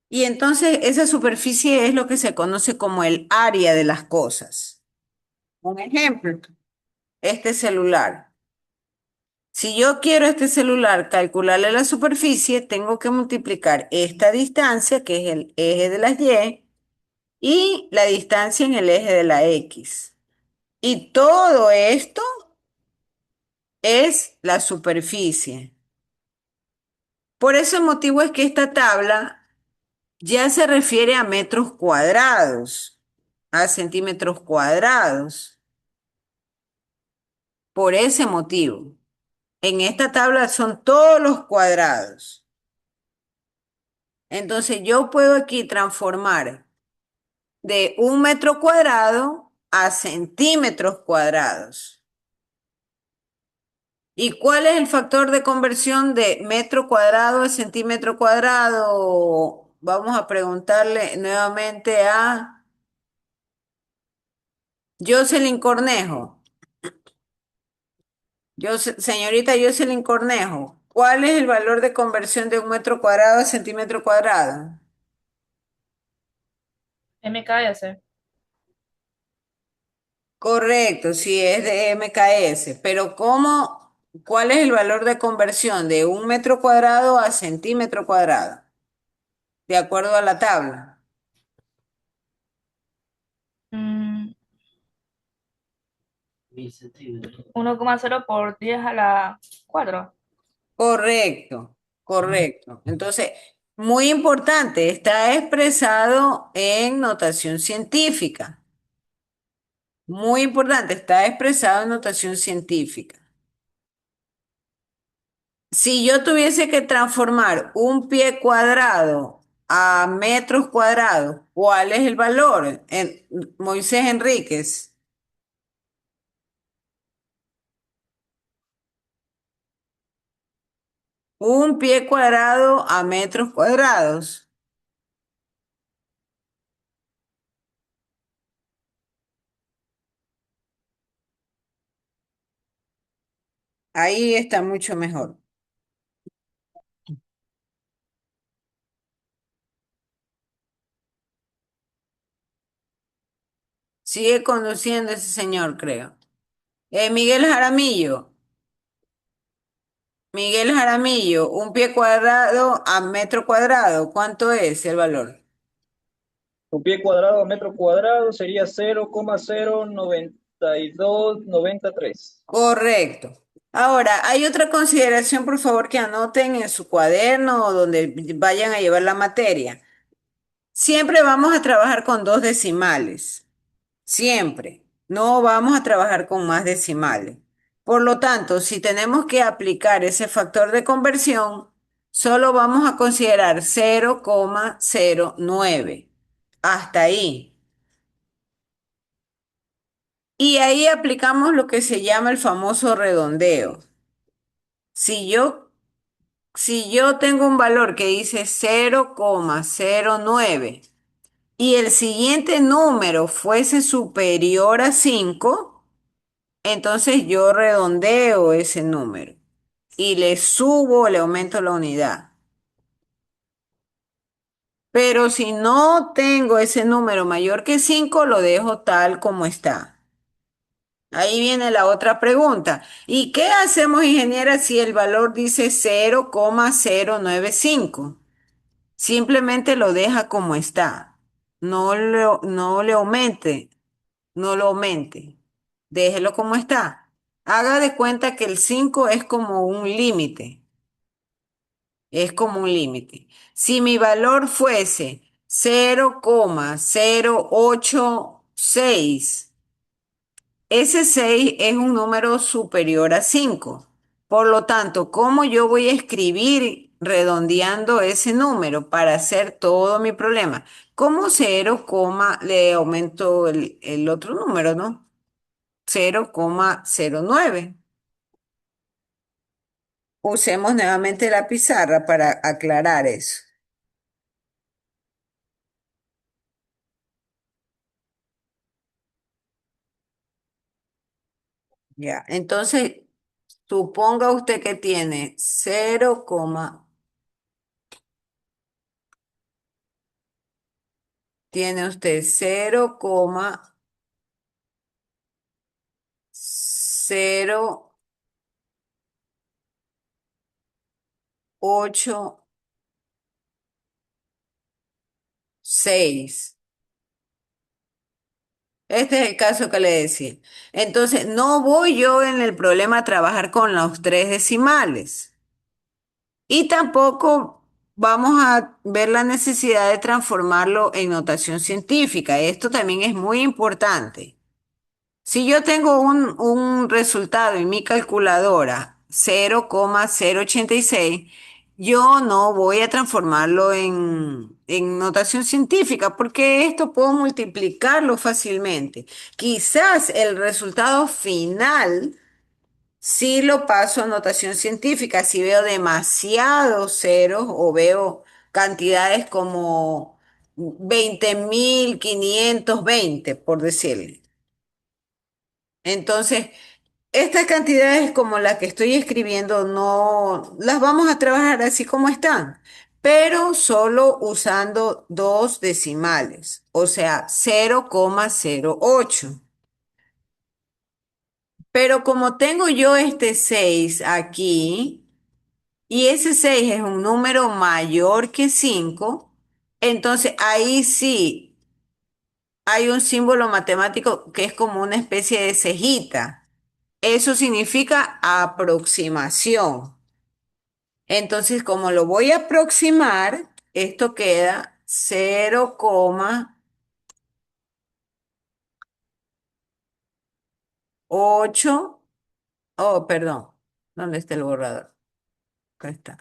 Y entonces esa superficie es lo que se conoce como el área de las cosas. Un ejemplo, este celular. Si yo quiero este celular calcularle la superficie, tengo que multiplicar esta distancia, que es el eje de las y la distancia en el eje de la X. Y todo esto es la superficie. Por ese motivo es que esta tabla ya se refiere a metros cuadrados, a centímetros cuadrados. Por ese motivo. En esta tabla son todos los cuadrados. Entonces yo puedo aquí transformar de 1 metro cuadrado a centímetros cuadrados. ¿Y cuál es el factor de conversión de metro cuadrado a centímetro cuadrado? Vamos a preguntarle nuevamente a Jocelyn Cornejo. Señorita Jocelyn Cornejo, ¿cuál es el valor de conversión de un metro cuadrado a centímetro cuadrado? MKS. Correcto, sí es de MKS, pero ¿cuál es el valor de conversión de un metro cuadrado a centímetro cuadrado? De acuerdo a la tabla. Mm, 1,0 por 10 a la 4. Correcto, correcto. Entonces, muy importante, está expresado en notación científica. Muy importante, está expresado en notación científica. Si yo tuviese que transformar un pie cuadrado a metros cuadrados, ¿cuál es el valor? Moisés Enríquez, un pie cuadrado a metros cuadrados. Ahí está mucho mejor. Sigue conduciendo ese señor, creo. Miguel Jaramillo. Miguel Jaramillo, un pie cuadrado a metro cuadrado, ¿cuánto es el valor? Un pie cuadrado a metro cuadrado sería 0,09293. Correcto. Ahora, hay otra consideración, por favor, que anoten en su cuaderno o donde vayan a llevar la materia. Siempre vamos a trabajar con dos decimales. Siempre. No vamos a trabajar con más decimales. Por lo tanto, si tenemos que aplicar ese factor de conversión, solo vamos a considerar 0,09. Hasta ahí. Y ahí aplicamos lo que se llama el famoso redondeo. Si yo, si yo tengo un valor que dice 0,09 y el siguiente número fuese superior a 5, entonces yo redondeo ese número y le subo, le aumento la unidad. Pero si no tengo ese número mayor que 5, lo dejo tal como está. Ahí viene la otra pregunta. ¿Y qué hacemos, ingeniera, si el valor dice 0,095? Simplemente lo deja como está. No le aumente, no lo aumente. Déjelo como está. Haga de cuenta que el 5 es como un límite. Es como un límite. Si mi valor fuese 0,086, ese 6 es un número superior a 5. Por lo tanto, ¿cómo yo voy a escribir redondeando ese número para hacer todo mi problema? Como 0, le aumento el otro número, ¿no? 0,09. Usemos nuevamente la pizarra para aclarar eso. Ya, entonces, suponga usted que tiene 0, tiene usted 0,086. Este es el caso que le decía. Entonces, no voy yo en el problema a trabajar con los tres decimales. Y tampoco vamos a ver la necesidad de transformarlo en notación científica. Esto también es muy importante. Si yo tengo un resultado en mi calculadora 0,086, yo no voy a transformarlo en notación científica porque esto puedo multiplicarlo fácilmente. Quizás el resultado final sí lo paso a notación científica si veo demasiados ceros o veo cantidades como 20.520, por decirle. Entonces, estas cantidades como las que estoy escribiendo no las vamos a trabajar así como están, pero solo usando dos decimales, o sea, 0,08. Pero como tengo yo este 6 aquí y ese 6 es un número mayor que 5, entonces ahí sí hay un símbolo matemático que es como una especie de cejita. Eso significa aproximación. Entonces, como lo voy a aproximar, esto queda 0,8. Oh, perdón. ¿Dónde está el borrador? Acá está.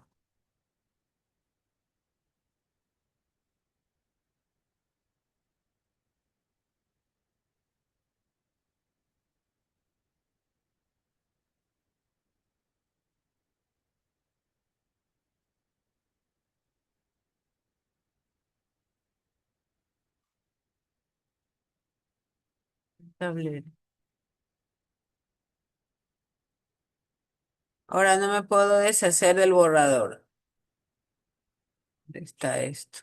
Tablero. Ahora no me puedo deshacer del borrador. ¿Dónde está esto?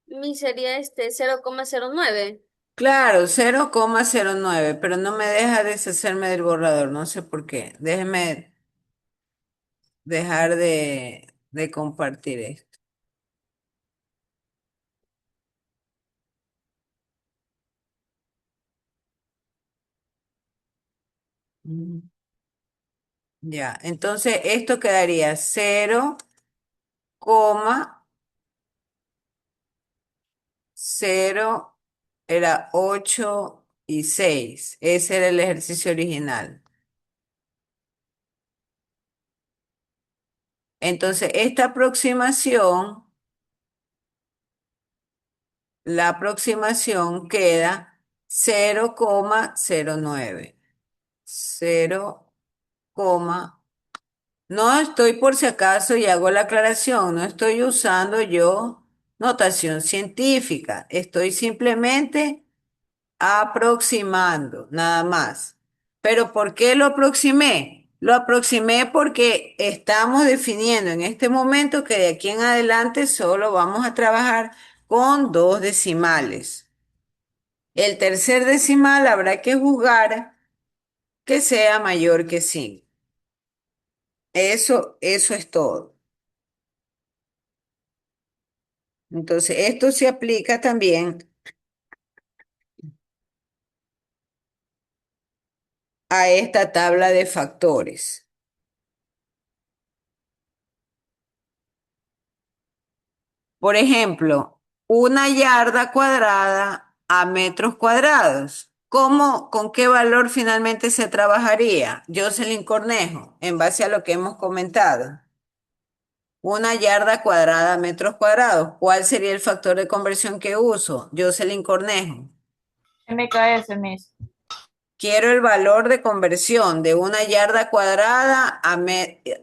Mi sería 0,09. Claro, 0,09, pero no me deja deshacerme del borrador, no sé por qué. Déjeme dejar de compartir esto. Mm, Ya, entonces esto quedaría 0,0 era 8 y 6. Ese era el ejercicio original. Entonces, esta aproximación, la aproximación queda 0,09. 0, no estoy por si acaso y hago la aclaración, no estoy usando yo notación científica, estoy simplemente aproximando, nada más. Pero ¿por qué lo aproximé? Lo aproximé porque estamos definiendo en este momento que de aquí en adelante solo vamos a trabajar con dos decimales. El tercer decimal habrá que jugar que sea mayor que 5. Eso es todo. Entonces, esto se aplica también a esta tabla de factores. Por ejemplo, una yarda cuadrada a metros cuadrados. ¿Cómo, con qué valor finalmente se trabajaría? Jocelyn Cornejo, en base a lo que hemos comentado. Una yarda cuadrada a metros cuadrados. ¿Cuál sería el factor de conversión que uso? Jocelyn Cornejo. MKS, Miss. Quiero el valor de conversión de una yarda cuadrada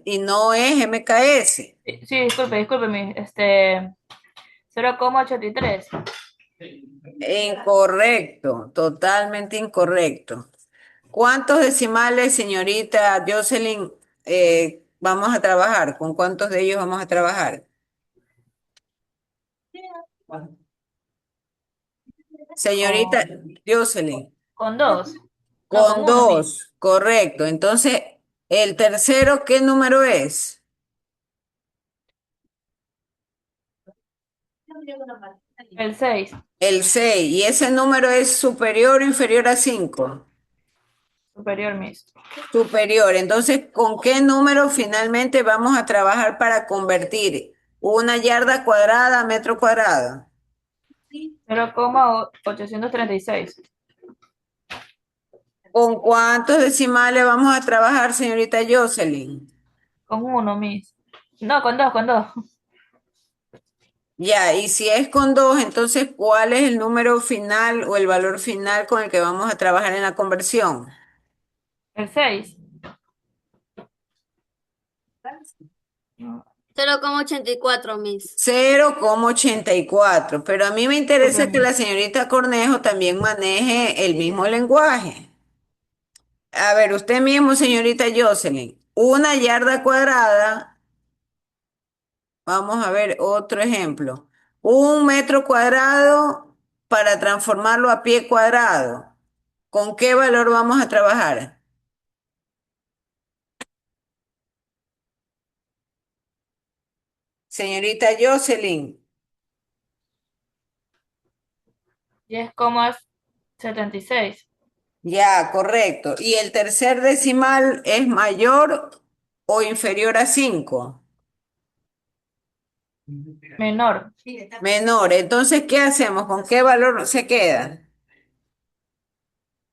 y no es MKS. Sí, disculpe, Miss. 0,83. Incorrecto, totalmente incorrecto. ¿Cuántos decimales, señorita Jocelyn, vamos a trabajar? ¿Con cuántos de ellos vamos a trabajar? Señorita Con, Jocelyn, con dos. No, con con uno, Miss. dos, correcto. Entonces, el tercero, ¿qué número es? El 6. El 6. ¿Y ese número es superior o inferior a 5? Superior, Miss. Superior. Entonces, ¿con qué número finalmente vamos a trabajar para convertir? Una yarda cuadrada, metro cuadrado. 0,836. ¿Con cuántos decimales vamos a trabajar, señorita Jocelyn? Con uno, Miss. No, con dos, con dos. Ya, y si es con dos, entonces, ¿cuál es el número final o el valor final con el que vamos a trabajar en la conversión? El 6. No, 0,84, Miss. 0,84. Pero a mí me disculpe, interesa que la Miss. señorita Cornejo también maneje el mismo lenguaje. A ver, usted mismo, señorita Jocelyn, una yarda cuadrada, vamos a ver otro ejemplo. Un metro cuadrado para transformarlo a pie cuadrado. ¿Con qué valor vamos a trabajar? Señorita Jocelyn, 10,76. ya, correcto. ¿Y el tercer decimal es mayor o inferior a 5? Menor. Menor. Entonces, ¿qué hacemos? ¿Con qué valor se queda?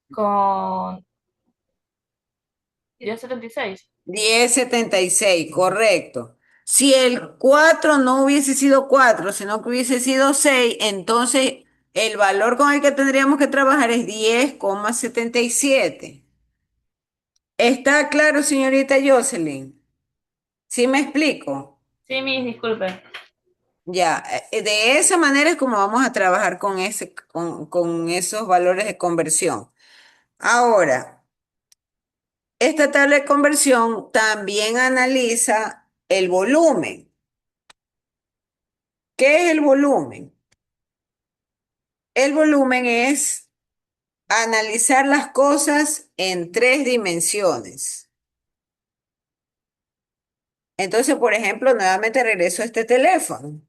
Con 10,76. 10,76, correcto. Si el 4 no hubiese sido 4, sino que hubiese sido 6, entonces el valor con el que tendríamos que trabajar es 10,77. ¿Está claro, señorita Jocelyn? ¿Sí me explico? Sí, Miss, disculpe. Ya, de esa manera es como vamos a trabajar con esos valores de conversión. Ahora, esta tabla de conversión también analiza el volumen. ¿Qué es el volumen? El volumen es analizar las cosas en tres dimensiones. Entonces, por ejemplo, nuevamente regreso a este teléfono.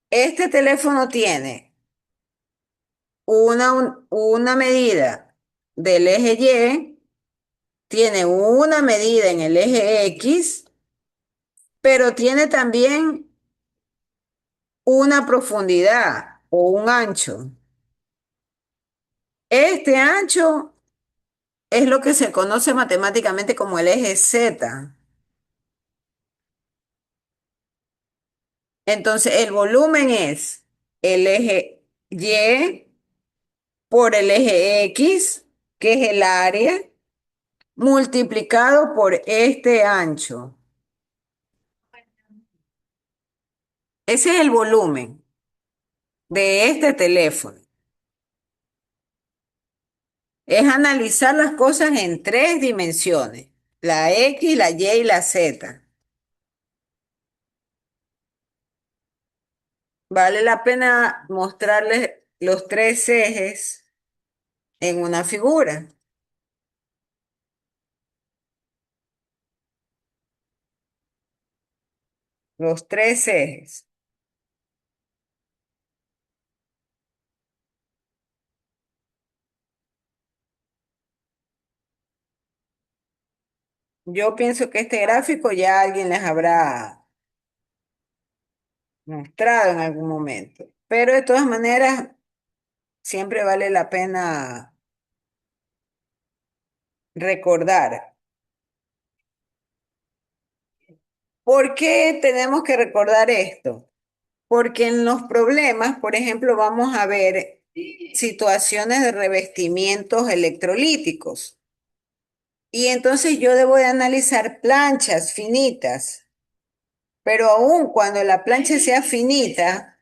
Este teléfono tiene una medida del eje Y, tiene una medida en el eje X, pero tiene también una profundidad o un ancho. Este ancho es lo que se conoce matemáticamente como el eje Z. Entonces, el volumen es el eje Y por el eje X, que es el área, multiplicado por este ancho. Ese es el volumen de este teléfono. Es analizar las cosas en tres dimensiones, la X, la Y y la Z. Vale la pena mostrarles los tres ejes en una figura. Los tres ejes. Yo pienso que este gráfico ya alguien les habrá mostrado en algún momento, pero de todas maneras siempre vale la pena recordar. ¿Por qué tenemos que recordar esto? Porque en los problemas, por ejemplo, vamos a ver situaciones de revestimientos electrolíticos. Y entonces yo debo de analizar planchas finitas, pero aun cuando la plancha sea finita,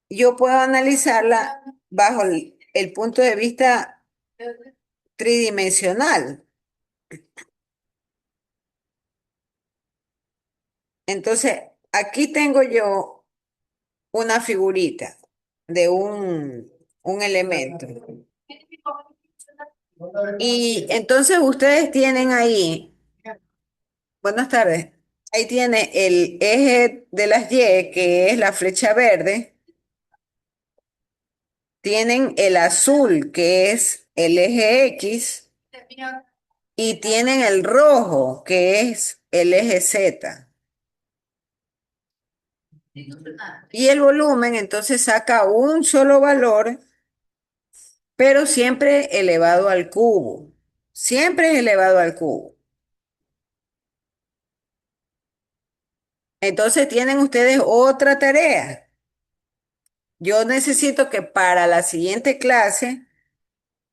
yo puedo analizarla bajo el punto de vista tridimensional. Entonces, aquí tengo yo una figurita de un elemento. Y entonces ustedes tienen ahí, buenas tardes, ahí tiene el eje de las Y, que es la flecha verde, tienen el azul, que es el eje X, y tienen el rojo, que es el eje Z. Y el volumen entonces saca un solo valor, pero siempre elevado al cubo. Siempre es elevado al cubo. Entonces tienen ustedes otra tarea. Yo necesito que para la siguiente clase,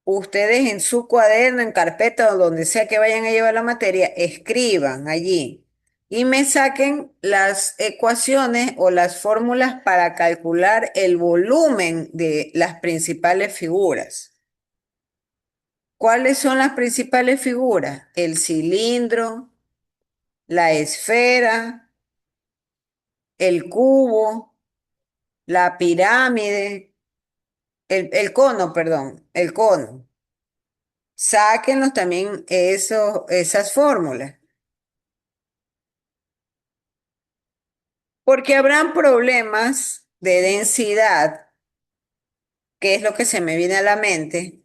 ustedes en su cuaderno, en carpeta o donde sea que vayan a llevar la materia, escriban allí y me saquen las ecuaciones o las fórmulas para calcular el volumen de las principales figuras. ¿Cuáles son las principales figuras? El cilindro, la esfera, el cubo, la pirámide, el cono, perdón, el cono. Sáquenlos también esas fórmulas, porque habrán problemas de densidad, que es lo que se me viene a la mente,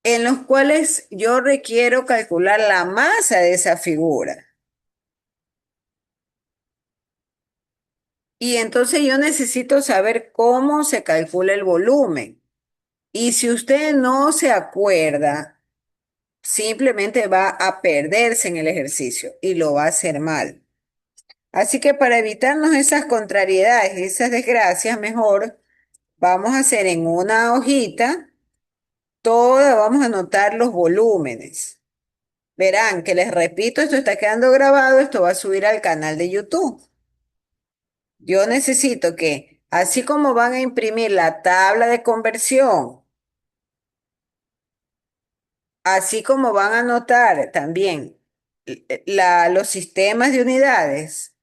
en los cuales yo requiero calcular la masa de esa figura. Y entonces yo necesito saber cómo se calcula el volumen. Y si usted no se acuerda, simplemente va a perderse en el ejercicio y lo va a hacer mal. Así que para evitarnos esas contrariedades y esas desgracias, mejor vamos a hacer en una hojita, vamos a anotar los volúmenes. Verán que les repito, esto está quedando grabado, esto va a subir al canal de YouTube. Yo necesito que, así como van a imprimir la tabla de conversión, así como van a anotar también los sistemas de unidades,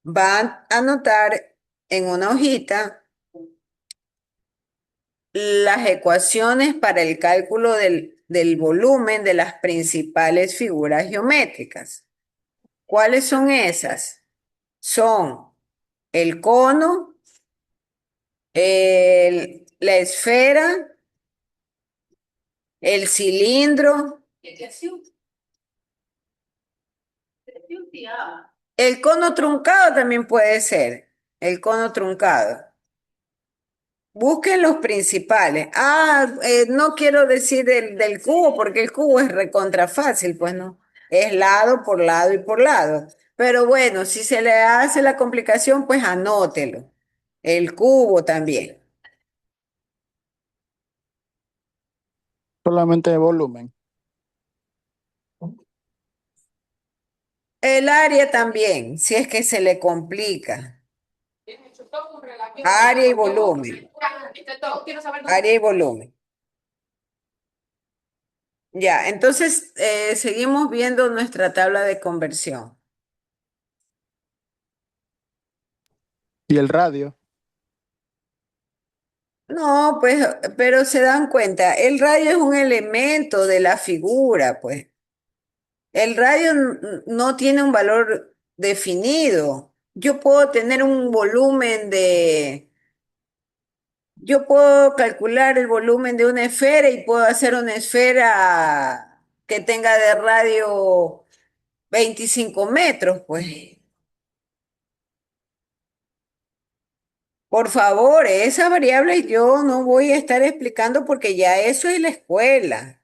van a anotar en una hojita las ecuaciones para el cálculo del volumen de las principales figuras geométricas. ¿Cuáles son esas? Son el cono, la esfera, el cilindro, el cono truncado también puede ser, el cono truncado. Busquen los principales. No quiero decir del cubo, porque el cubo es recontra fácil, pues no. Es lado por lado y por lado. Pero bueno, si se le hace la complicación, pues anótelo. El cubo también. Solamente de volumen. El área también, si es que se le complica. Área y volumen. Área y volumen. Ya, entonces seguimos viendo nuestra tabla de conversión. Y el radio. No, pues, pero se dan cuenta, el radio es un elemento de la figura, pues. El radio no tiene un valor definido. Yo puedo calcular el volumen de una esfera y puedo hacer una esfera que tenga de radio 25 metros, pues. Por favor, esas variables yo no voy a estar explicando porque ya eso es la escuela.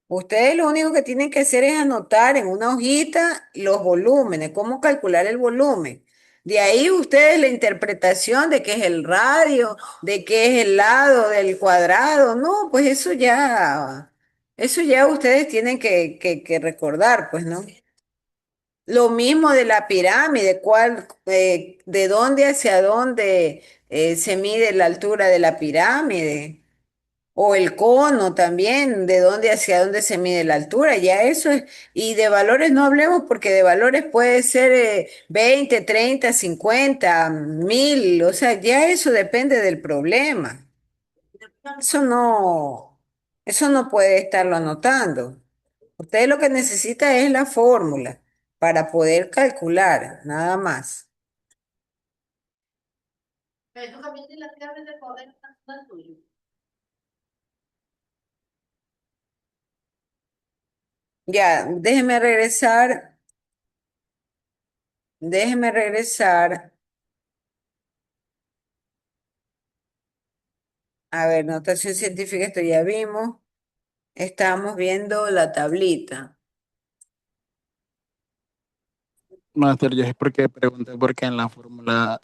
Ustedes lo único que tienen que hacer es anotar en una hojita los volúmenes, cómo calcular el volumen. De ahí ustedes la interpretación de qué es el radio, de qué es el lado del cuadrado. No, pues eso ya ustedes tienen que recordar, pues, ¿no? Lo mismo de la pirámide, de dónde hacia dónde se mide la altura de la pirámide. O el cono también, de dónde hacia dónde se mide la altura, ya eso es. Y de valores no hablemos porque de valores puede ser 20, 30, 50, 1000, o sea, ya eso depende del problema. Eso no, eso no puede estarlo anotando. Usted lo que necesita es la fórmula para poder calcular, nada más. Ya, déjeme regresar A ver, notación científica, esto ya vimos. Estamos viendo la tablita. Master, yo es porque pregunté porque en la fórmula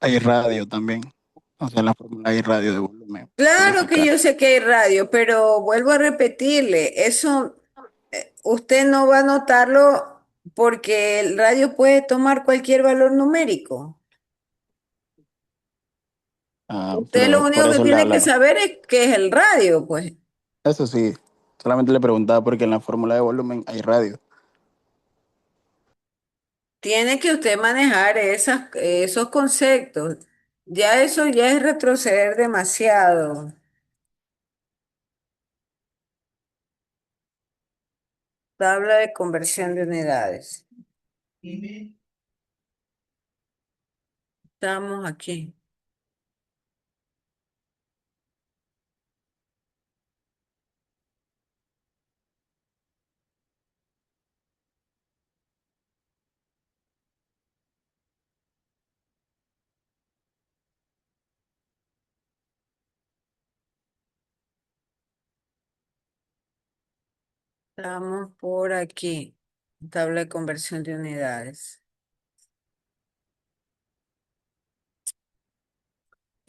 hay radio también. O sea, en la fórmula hay radio de volumen. Claro que Verificar. yo sé que hay radio, pero vuelvo a repetirle, eso usted no va a notarlo porque el radio puede tomar cualquier valor numérico. Ah, Usted lo pero por único que eso le tiene que habla. saber es qué es el radio, pues. Eso sí, solamente le preguntaba porque en la fórmula de volumen hay radio. Tiene que usted manejar esos conceptos. Ya eso ya es retroceder demasiado. Tabla de conversión de unidades. Estamos aquí. Estamos por aquí. Tabla de conversión de unidades.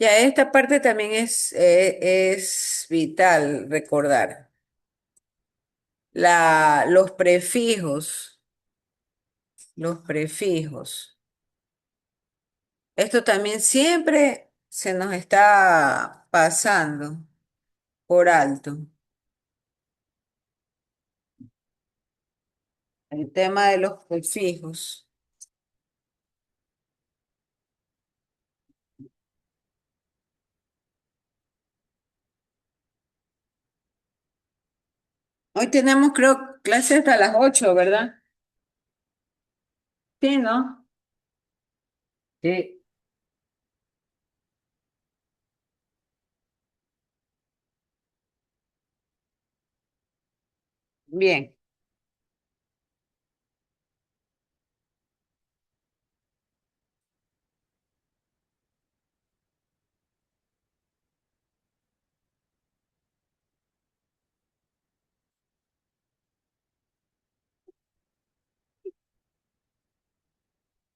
Ya esta parte también es vital recordar. Los prefijos, los prefijos. Esto también siempre se nos está pasando por alto. El tema de los prefijos. Hoy tenemos, creo, clase hasta las 8, ¿verdad? Sí, ¿no? Sí. Bien.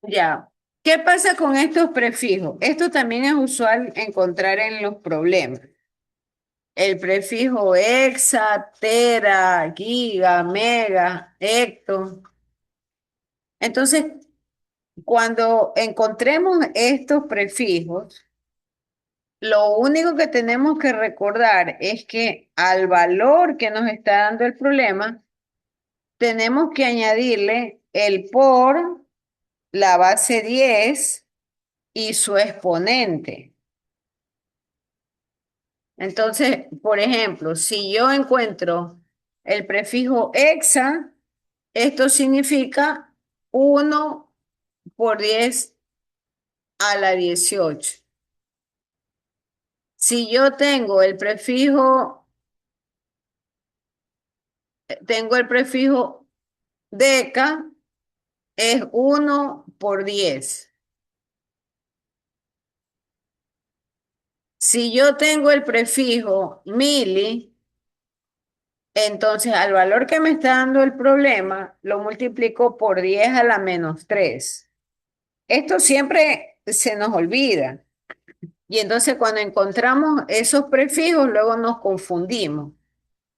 Ya. ¿Qué pasa con estos prefijos? Esto también es usual encontrar en los problemas. El prefijo hexa, tera, giga, mega, hecto. Entonces, cuando encontremos estos prefijos, lo único que tenemos que recordar es que al valor que nos está dando el problema, tenemos que añadirle el por, la base 10 y su exponente. Entonces, por ejemplo, si yo encuentro el prefijo hexa, esto significa 1 por 10 a la 18. Si yo tengo el prefijo deca, es 1 por 10. Si yo tengo el prefijo mili, entonces al valor que me está dando el problema, lo multiplico por 10 a la-3. Esto siempre se nos olvida. Y entonces cuando encontramos esos prefijos, luego nos confundimos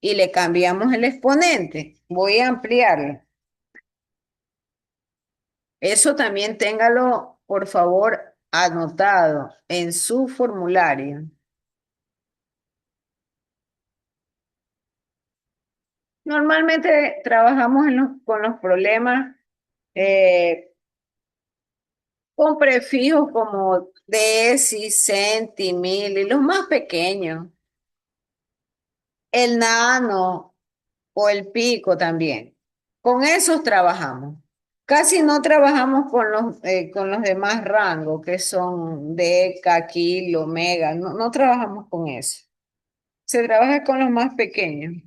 y le cambiamos el exponente. Voy a ampliarlo. Eso también téngalo, por favor, anotado en su formulario. Normalmente trabajamos con los problemas eh, con prefijos como deci, centi, mil y los más pequeños. El nano o el pico también. Con esos trabajamos. Casi no trabajamos con los demás rangos, que son deca, kilo, mega. No, no trabajamos con eso. Se trabaja con los más pequeños.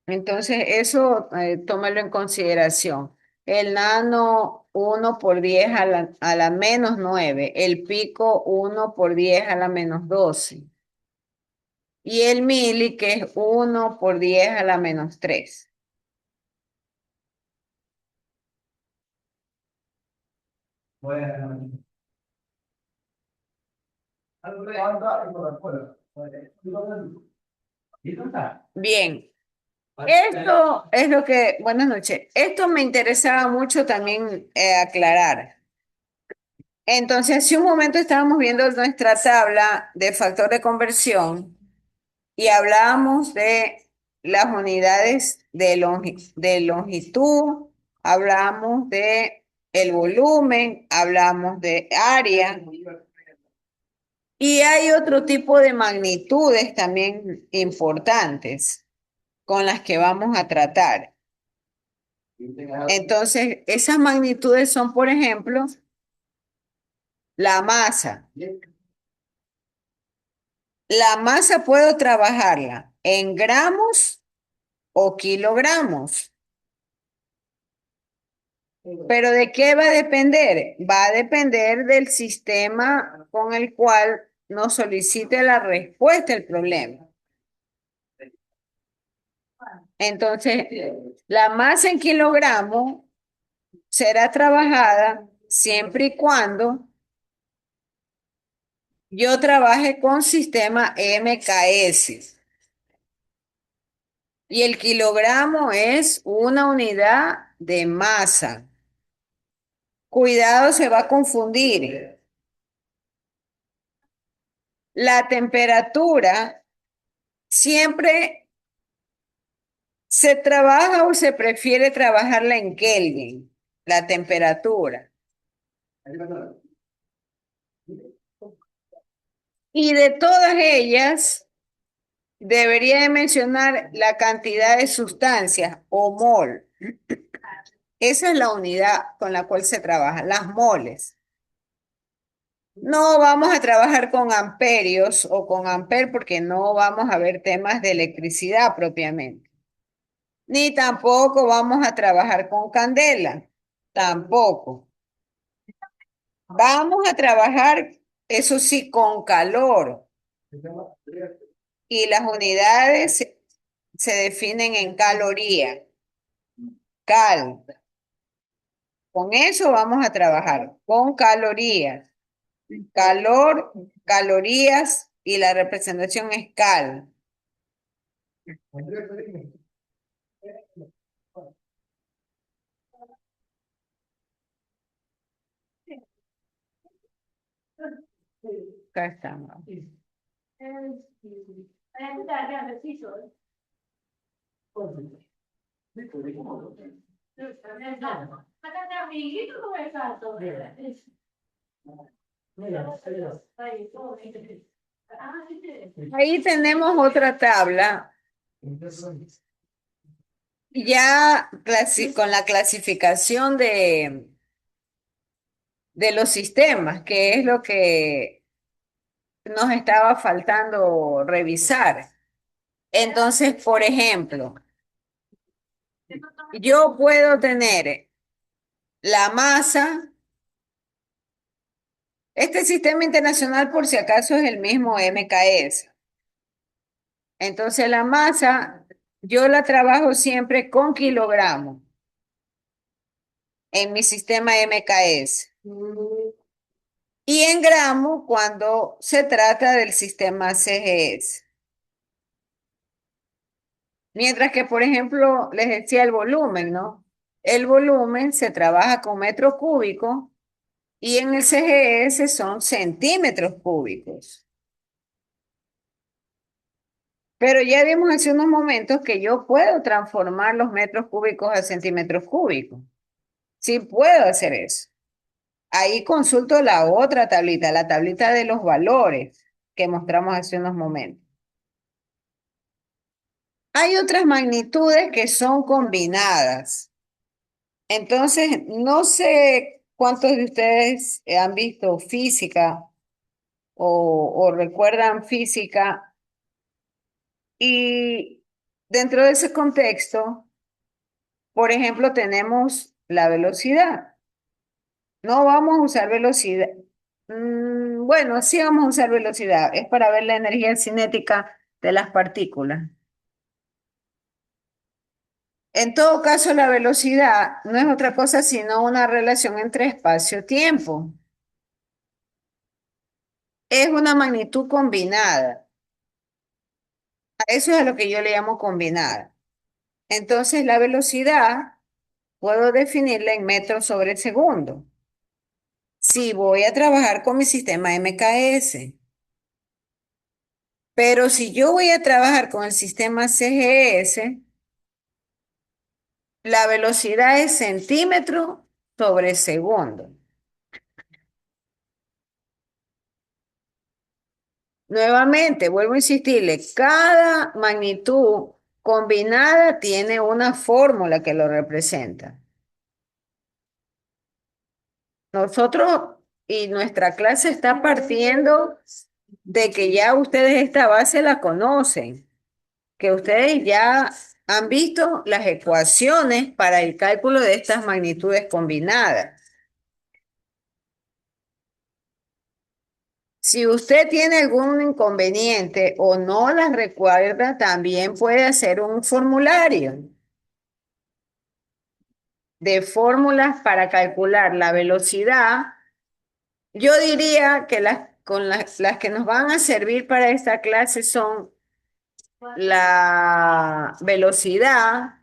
Entonces, eso tómalo en consideración. el nano 1 por 10 a la menos 9, el pico 1 por 10 a la menos 12 y el mili que es 1 por 10 a la menos 3. Bien, esto es lo que, buenas noches, esto me interesaba mucho también aclarar. Entonces, hace un momento estábamos viendo nuestra tabla de factor de conversión y hablábamos de las unidades de longitud, hablamos de el volumen, hablamos de área y hay otro tipo de magnitudes también importantes con las que vamos a tratar. Entonces, esas magnitudes son, por ejemplo, la masa. La masa puedo trabajarla en gramos o kilogramos. Pero ¿de qué va a depender? Va a depender del sistema con el cual nos solicite la respuesta al problema. Entonces, la masa en kilogramos será trabajada siempre y cuando yo trabaje con sistema MKS. Y el kilogramo es una unidad de masa. Cuidado, se va a confundir. La temperatura siempre se trabaja o se prefiere trabajarla en Kelvin, la temperatura. Y de todas ellas, debería de mencionar la cantidad de sustancias o mol. Esa es la unidad con la cual se trabaja, las moles. No vamos a trabajar con amperios o con amper porque no vamos a ver temas de electricidad propiamente. Ni tampoco vamos a trabajar con candela, tampoco. Vamos a trabajar, eso sí, con calor. Y las unidades se definen en caloría. Cal. Con eso vamos a trabajar, con calorías. Calor, calorías y la representación es cal. Acá estamos. Ahí tenemos otra tabla, ya con la clasificación de los sistemas, que es lo que nos estaba faltando revisar. Entonces, por ejemplo, yo puedo tener la masa. Este sistema internacional, por si acaso, es el mismo MKS. Entonces, la masa, yo la trabajo siempre con kilogramos en mi sistema MKS. Y en gramos cuando se trata del sistema CGS. Mientras que, por ejemplo, les decía el volumen, ¿no? El volumen se trabaja con metros cúbicos y en el CGS son centímetros cúbicos. Pero ya vimos hace unos momentos que yo puedo transformar los metros cúbicos a centímetros cúbicos. Sí puedo hacer eso. Ahí consulto la otra tablita, la tablita de los valores que mostramos hace unos momentos. Hay otras magnitudes que son combinadas. Entonces, no sé cuántos de ustedes han visto física o recuerdan física. Y dentro de ese contexto, por ejemplo, tenemos la velocidad. No vamos a usar velocidad. Bueno, sí vamos a usar velocidad. Es para ver la energía cinética de las partículas. En todo caso, la velocidad no es otra cosa sino una relación entre espacio-tiempo. Es una magnitud combinada. A eso es a lo que yo le llamo combinada. Entonces, la velocidad puedo definirla en metros sobre segundo. Si voy a trabajar con mi sistema MKS, pero si yo voy a trabajar con el sistema CGS, la velocidad es centímetro sobre segundo. Nuevamente, vuelvo a insistirle, cada magnitud combinada tiene una fórmula que lo representa. Nosotros y nuestra clase está partiendo de que ya ustedes esta base la conocen, que ustedes ya han visto las ecuaciones para el cálculo de estas magnitudes combinadas. Si usted tiene algún inconveniente o no las recuerda, también puede hacer un formulario de fórmulas para calcular la velocidad. Yo diría que las que nos van a servir para esta clase son la velocidad,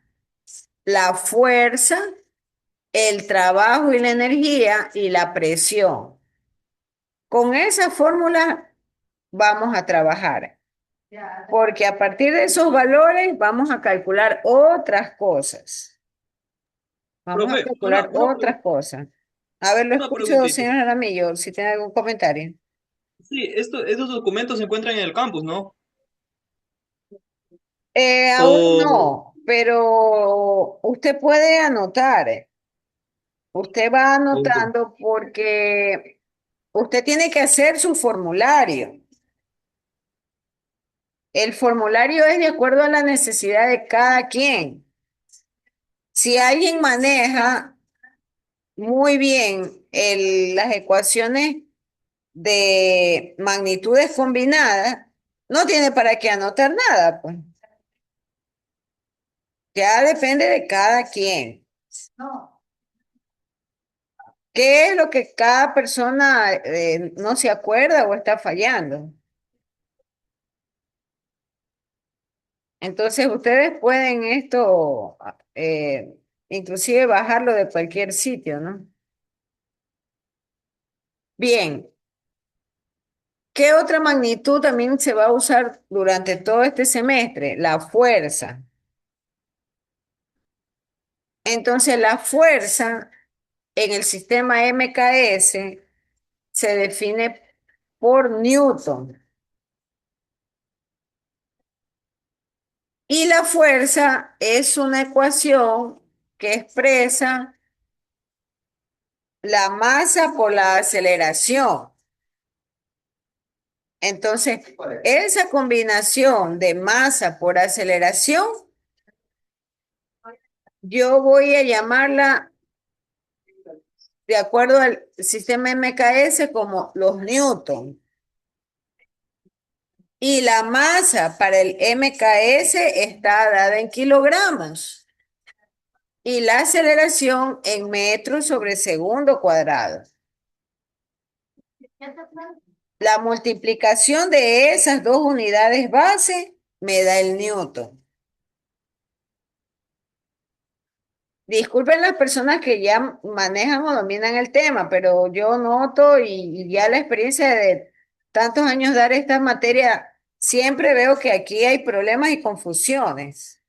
la fuerza, el trabajo y la energía y la presión. Con esa fórmula vamos a trabajar, porque a partir de esos valores vamos a calcular otras cosas. Vamos a Profe, calcular otras cosas. A ver, lo una escucho, preguntita. señor Aramillo, si tiene algún comentario. Sí, estos documentos se encuentran en el campus, ¿no? Aún O, no, pero usted puede anotar. Usted va o- anotando porque usted tiene que hacer su formulario. El formulario es de acuerdo a la necesidad de cada quien. Si alguien maneja muy bien las ecuaciones de magnitudes combinadas, no tiene para qué anotar nada, pues. Ya depende de cada quien. ¿Qué es lo que cada persona no se acuerda o está fallando? Entonces ustedes pueden esto, inclusive bajarlo de cualquier sitio, ¿no? Bien, ¿qué otra magnitud también se va a usar durante todo este semestre? La fuerza. Entonces la fuerza en el sistema MKS se define por Newton. Y la fuerza es una ecuación que expresa la masa por la aceleración. Entonces, esa combinación de masa por aceleración, yo voy a llamarla, de acuerdo al sistema MKS, como los newton. Y la masa para el MKS está dada en kilogramos. Y la aceleración en metros sobre segundo cuadrado. La multiplicación de esas dos unidades base me da el newton. Disculpen las personas que ya manejan o dominan el tema, pero yo noto y ya la experiencia de tantos años dar esta materia, siempre veo que aquí hay problemas y confusiones.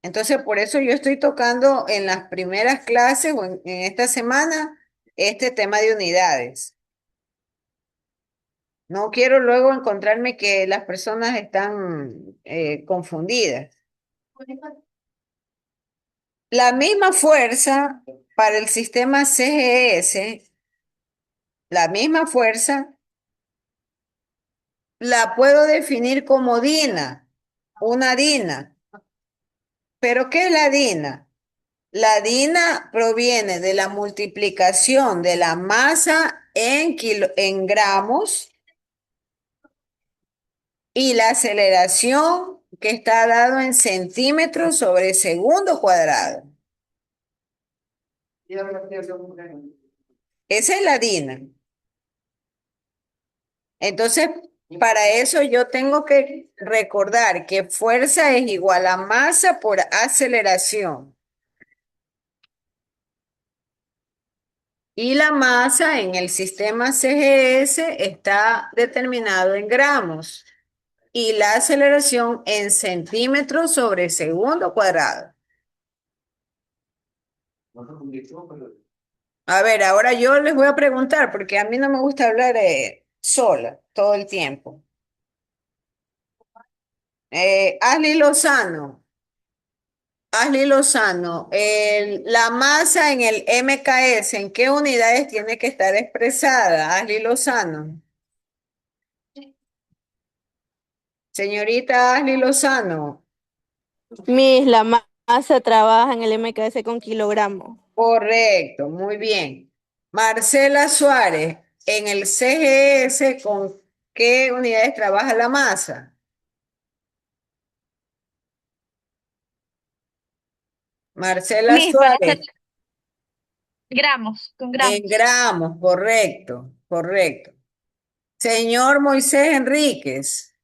Entonces, por eso yo estoy tocando en las primeras clases o en esta semana este tema de unidades. No quiero luego encontrarme que las personas están confundidas. La misma fuerza para el sistema CGS, la misma fuerza, la puedo definir como DINA, una DINA. ¿Pero qué es la DINA? La DINA proviene de la multiplicación de la masa en gramos y la aceleración que está dado en centímetros sobre segundo cuadrado. Esa es la DINA. Entonces, para eso yo tengo que recordar que fuerza es igual a masa por aceleración. Y la masa en el sistema CGS está determinado en gramos y la aceleración en centímetros sobre segundo cuadrado. A ver, ahora yo les voy a preguntar, porque a mí no me gusta hablar sola todo el tiempo. Ashley Lozano, la masa en el MKS, ¿en qué unidades tiene que estar expresada? Ashley Lozano. Señorita Ashley Lozano. Miss, la masa trabaja en el MKS con kilogramos. Correcto, muy bien. Marcela Suárez, en el CGS, ¿con qué unidades trabaja la masa? Marcela Miss, van a ser Suárez, gramos, con en gramos. gramos, correcto, correcto. Señor Moisés Enríquez,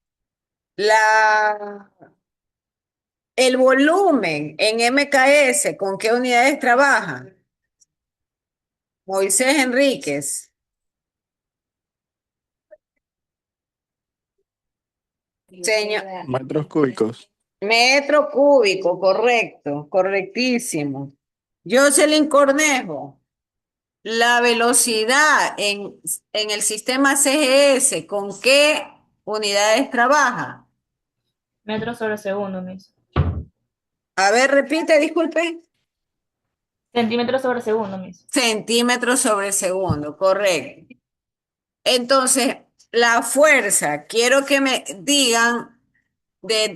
el volumen en MKS, ¿con qué unidades trabaja? Moisés Enríquez. Señor, Metros cúbicos. metro cúbico, correcto, correctísimo. Jocelyn Cornejo, la velocidad en el sistema CGS, ¿con qué unidades trabaja? Metros sobre segundo, Miss. A ver, repite, disculpe. Centímetros sobre segundo, Miss. Centímetros sobre segundo, correcto. Entonces, la fuerza, quiero que me digan de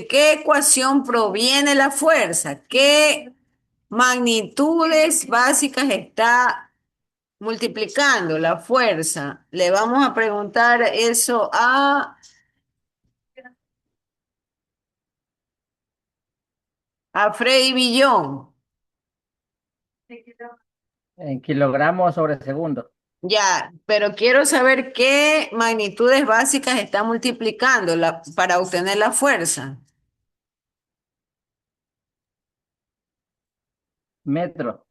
qué ecuación proviene la fuerza, qué magnitudes básicas está multiplicando la fuerza. Le vamos a preguntar eso a Freddy Villón. En kilogramos sobre segundo. Ya, pero quiero saber qué magnitudes básicas está multiplicando para obtener la fuerza. Metro.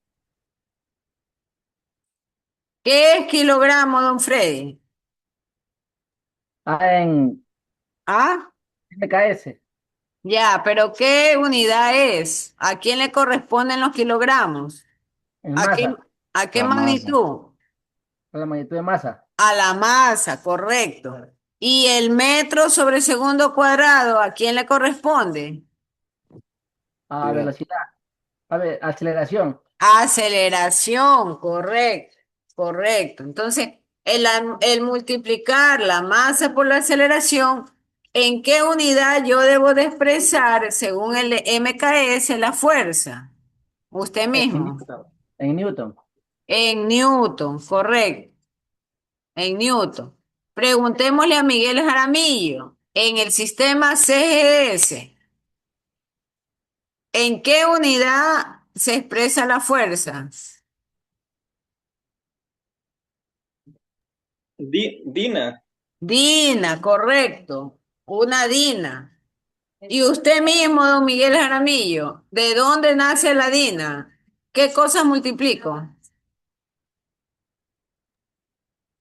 ¿Qué es kilogramo, don Freddy? En ¿Ah? MKS. Ya, pero ¿qué unidad es? ¿A quién le corresponden los kilogramos? En ¿A qué, masa. a qué La masa. magnitud? La magnitud de masa. A la masa, correcto. ¿Y el metro sobre segundo cuadrado, a quién le corresponde? A velocidad. A ver, aceleración. Aceleración, correcto, correcto. Entonces, el multiplicar la masa por la aceleración, ¿en qué unidad yo debo de expresar, según el MKS, la fuerza? Usted En mismo. Newton. En Newton. En Newton, correcto, en Newton. Preguntémosle a Miguel Jaramillo, en el sistema CGS, ¿en qué unidad se expresa la fuerza? Dina, Dina, correcto, una Dina. Y usted mismo, don Miguel Jaramillo, ¿de dónde nace la Dina? ¿Qué cosas multiplico?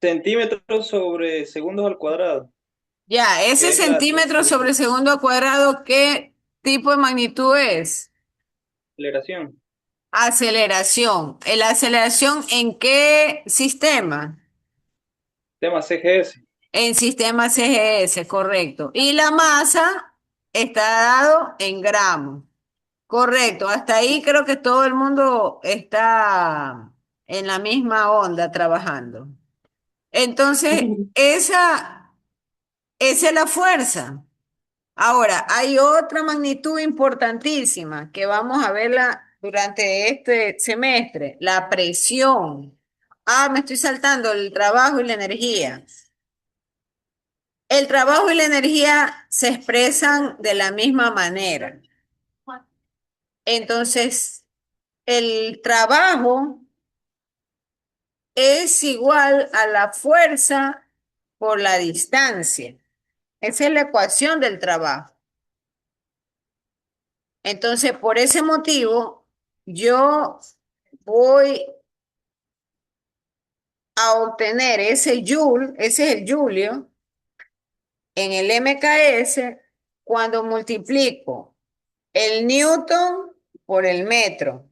centímetros sobre segundos al cuadrado, Ya, ese que es la centímetro sobre segundo cuadrado, ¿qué tipo de magnitud es? aceleración. Aceleración. ¿La aceleración en qué sistema? Tema CGS. En sistema CGS, correcto. Y la masa está dado en gramos. Correcto. Hasta ahí creo que todo el mundo está en la misma onda trabajando. Entonces, esa es la fuerza. Ahora, hay otra magnitud importantísima que vamos a verla durante este semestre, la presión. Ah, me estoy saltando el trabajo y la energía. El trabajo y la energía se expresan de la misma manera. Entonces, el trabajo es igual a la fuerza por la distancia. Esa es la ecuación del trabajo. Entonces, por ese motivo, yo voy a obtener ese joule, ese es el julio, en el MKS cuando multiplico el newton por el metro.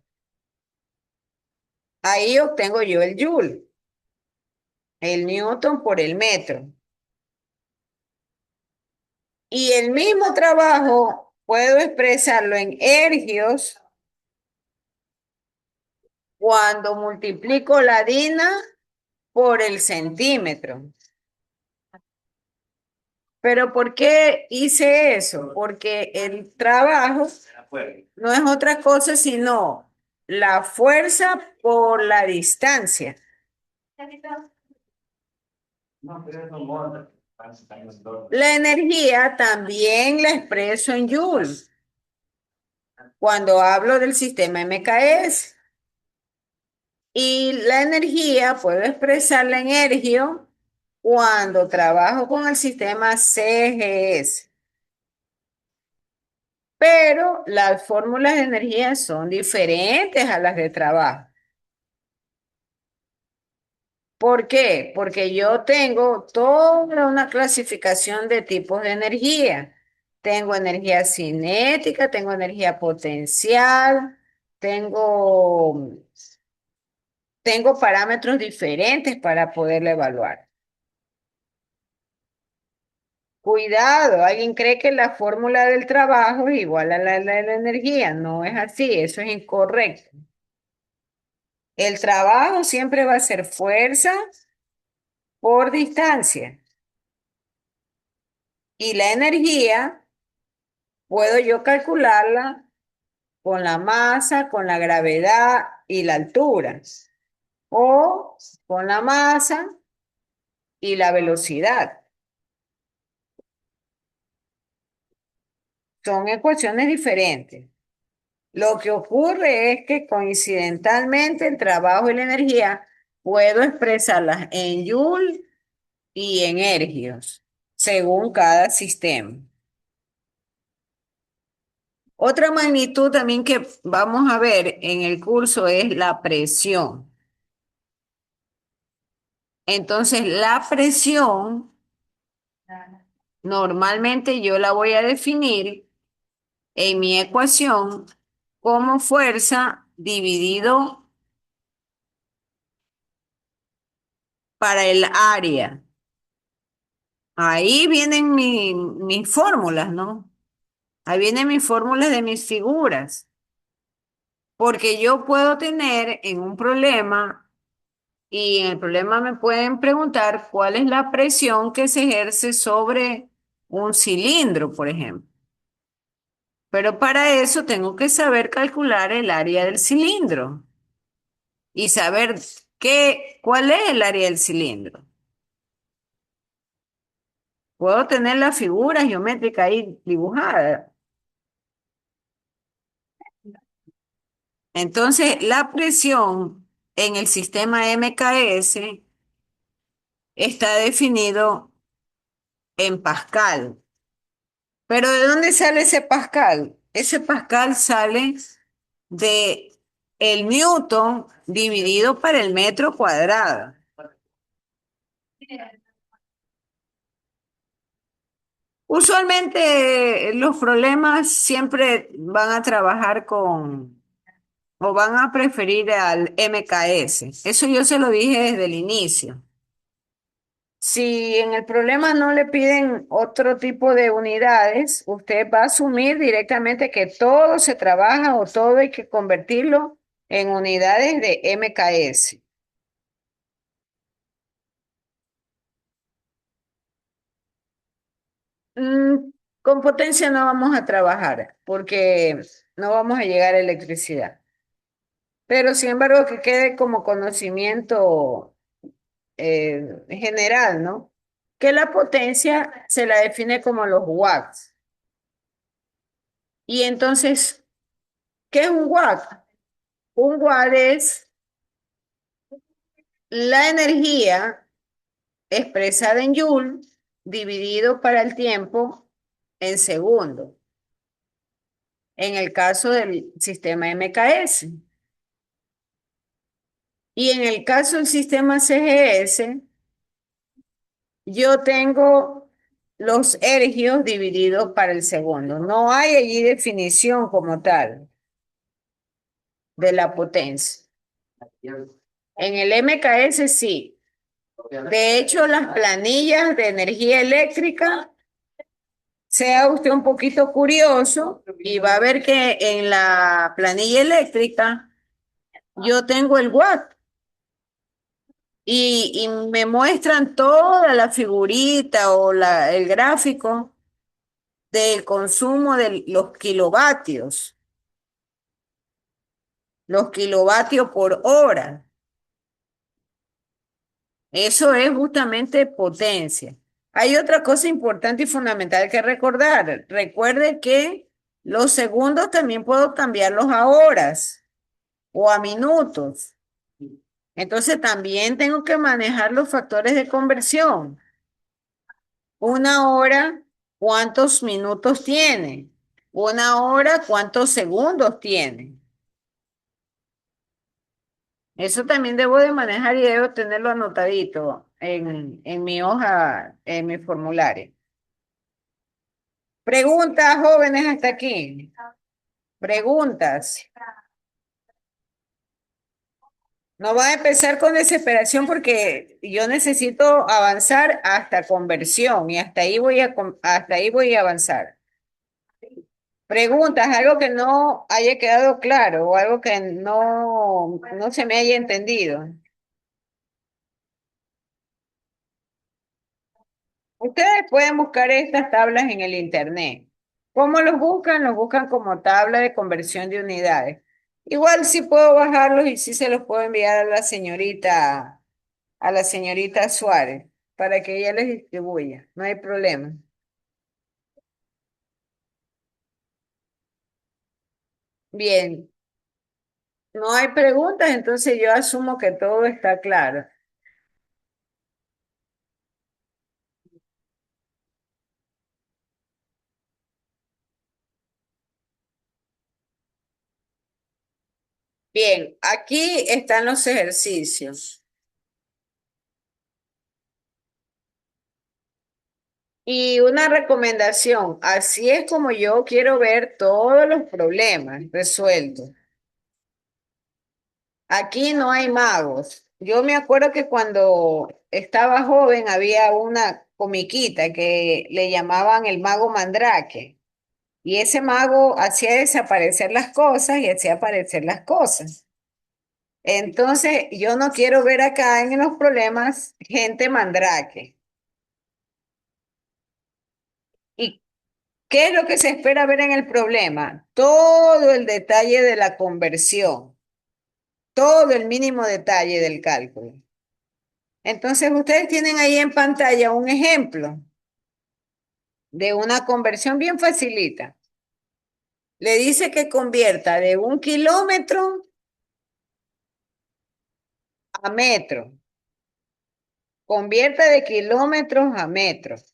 Ahí obtengo yo el joule, el newton por el metro. Y el mismo trabajo puedo expresarlo en ergios cuando multiplico la DINA por el centímetro. Pero ¿por qué hice eso? Porque el trabajo no es otra cosa sino la fuerza por la distancia. La energía también la expreso en joules cuando hablo del sistema MKS. Y la energía puedo expresarla en ergio cuando trabajo con el sistema CGS. Pero las fórmulas de energía son diferentes a las de trabajo. ¿Por qué? Porque yo tengo toda una clasificación de tipos de energía. Tengo energía cinética, tengo energía potencial, tengo, tengo parámetros diferentes para poderla evaluar. Cuidado, alguien cree que la fórmula del trabajo es igual a la de la energía. No es así, eso es incorrecto. El trabajo siempre va a ser fuerza por distancia. Y la energía puedo yo calcularla con la masa, con la gravedad y la altura. O con la masa y la velocidad. Son ecuaciones diferentes. Lo que ocurre es que coincidentalmente el trabajo y la energía puedo expresarlas en joule y en ergios, según cada sistema. Otra magnitud también que vamos a ver en el curso es la presión. Entonces, la presión normalmente yo la voy a definir en mi ecuación como fuerza dividido para el área. Ahí vienen mis fórmulas, ¿no? Ahí vienen mis fórmulas de mis figuras. Porque yo puedo tener en un problema y en el problema me pueden preguntar cuál es la presión que se ejerce sobre un cilindro, por ejemplo. Pero para eso tengo que saber calcular el área del cilindro y saber cuál es el área del cilindro. Puedo tener la figura geométrica ahí dibujada. Entonces, la presión en el sistema MKS está definido en Pascal. Pero ¿de dónde sale ese Pascal? Ese Pascal sale de el Newton dividido para el metro cuadrado. Usualmente los problemas siempre van a trabajar o van a preferir al MKS. Eso yo se lo dije desde el inicio. Si en el problema no le piden otro tipo de unidades, usted va a asumir directamente que todo se trabaja o todo hay que convertirlo en unidades de MKS. Con potencia no vamos a trabajar porque no vamos a llegar a electricidad. Pero sin embargo que quede como conocimiento general, ¿no? Que la potencia se la define como los watts. Y entonces, ¿qué es un watt? Un watt es la energía expresada en joule dividido para el tiempo en segundo, en el caso del sistema MKS. Y en el caso del sistema CGS, yo tengo los ergios divididos para el segundo. No hay allí definición como tal de la potencia. En el MKS sí. De hecho, las planillas de energía eléctrica, sea usted un poquito curioso y va a ver que en la planilla eléctrica yo tengo el watt y me muestran toda la figurita o el gráfico del consumo de los kilovatios por hora. Eso es justamente potencia. Hay otra cosa importante y fundamental que recordar. Recuerde que los segundos también puedo cambiarlos a horas o a minutos. Entonces también tengo que manejar los factores de conversión. Una hora, ¿cuántos minutos tiene? Una hora, ¿cuántos segundos tiene? Eso también debo de manejar y debo tenerlo anotadito en mi hoja, en mi formulario. Preguntas, jóvenes, hasta aquí. Preguntas. No va a empezar con desesperación porque yo necesito avanzar hasta conversión y hasta ahí voy a avanzar. Preguntas, algo que no haya quedado claro o algo que no se me haya entendido. Ustedes pueden buscar estas tablas en el internet. ¿Cómo los buscan? Los buscan como tabla de conversión de unidades. Igual sí puedo bajarlos y sí se los puedo enviar a la señorita Suárez, para que ella les distribuya. No hay problema. Bien, no hay preguntas, entonces yo asumo que todo está claro. Bien, aquí están los ejercicios. Y una recomendación, así es como yo quiero ver todos los problemas resueltos. Aquí no hay magos. Yo me acuerdo que cuando estaba joven había una comiquita que le llamaban el mago Mandrake. Y ese mago hacía desaparecer las cosas y hacía aparecer las cosas. Entonces, yo no quiero ver acá en los problemas gente mandrake. ¿Y qué es lo que se espera ver en el problema? Todo el detalle de la conversión, todo el mínimo detalle del cálculo. Entonces, ustedes tienen ahí en pantalla un ejemplo de una conversión bien facilita. Le dice que convierta de 1 kilómetro a metro. Convierta de kilómetros a metros.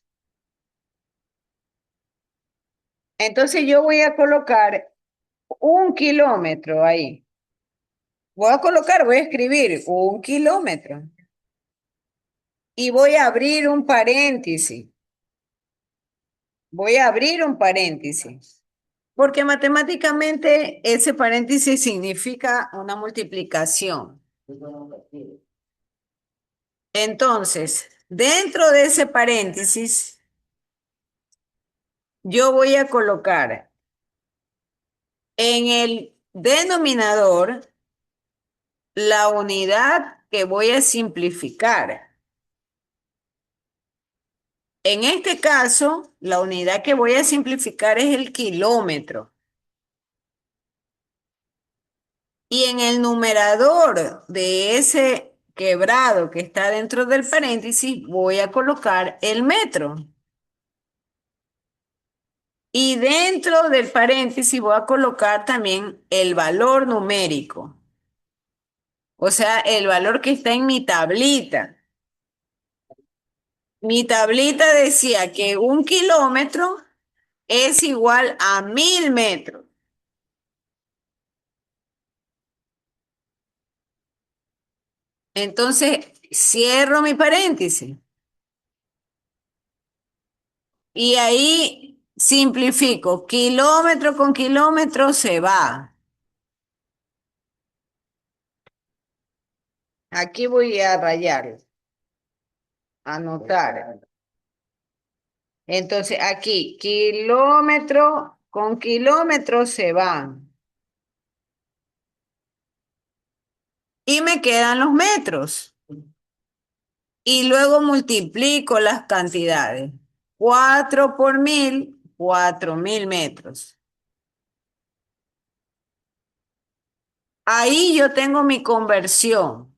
Entonces yo voy a colocar 1 kilómetro ahí. Voy a escribir 1 kilómetro. Y voy a abrir un paréntesis. Voy a abrir un paréntesis. Porque matemáticamente ese paréntesis significa una multiplicación. Entonces, dentro de ese paréntesis, yo voy a colocar en el denominador la unidad que voy a simplificar. En este caso, la unidad que voy a simplificar es el kilómetro. Y en el numerador de ese quebrado que está dentro del paréntesis, voy a colocar el metro. Y dentro del paréntesis voy a colocar también el valor numérico. O sea, el valor que está en mi tablita. Mi tablita decía que 1 kilómetro es igual a 1000 metros. Entonces, cierro mi paréntesis. Y ahí simplifico. Kilómetro con kilómetro se va. Aquí voy a rayar, anotar. Entonces, aquí, kilómetro con kilómetro se van. Y me quedan los metros. Y luego multiplico las cantidades. 4 por 1000, 4000 metros. Ahí yo tengo mi conversión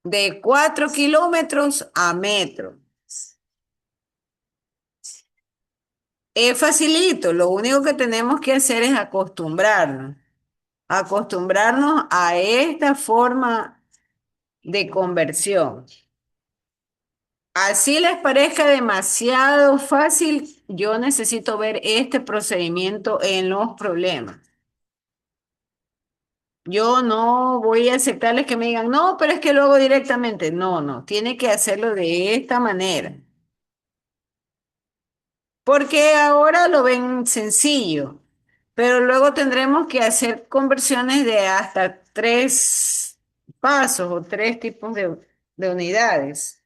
de 4 kilómetros a metro. Es facilito, lo único que tenemos que hacer es acostumbrarnos a esta forma de conversión. Así les parezca demasiado fácil, yo necesito ver este procedimiento en los problemas. Yo no voy a aceptarles que me digan, no, pero es que lo hago directamente. No, no, tiene que hacerlo de esta manera. Porque ahora lo ven sencillo, pero luego tendremos que hacer conversiones de hasta 3 pasos o 3 tipos de unidades.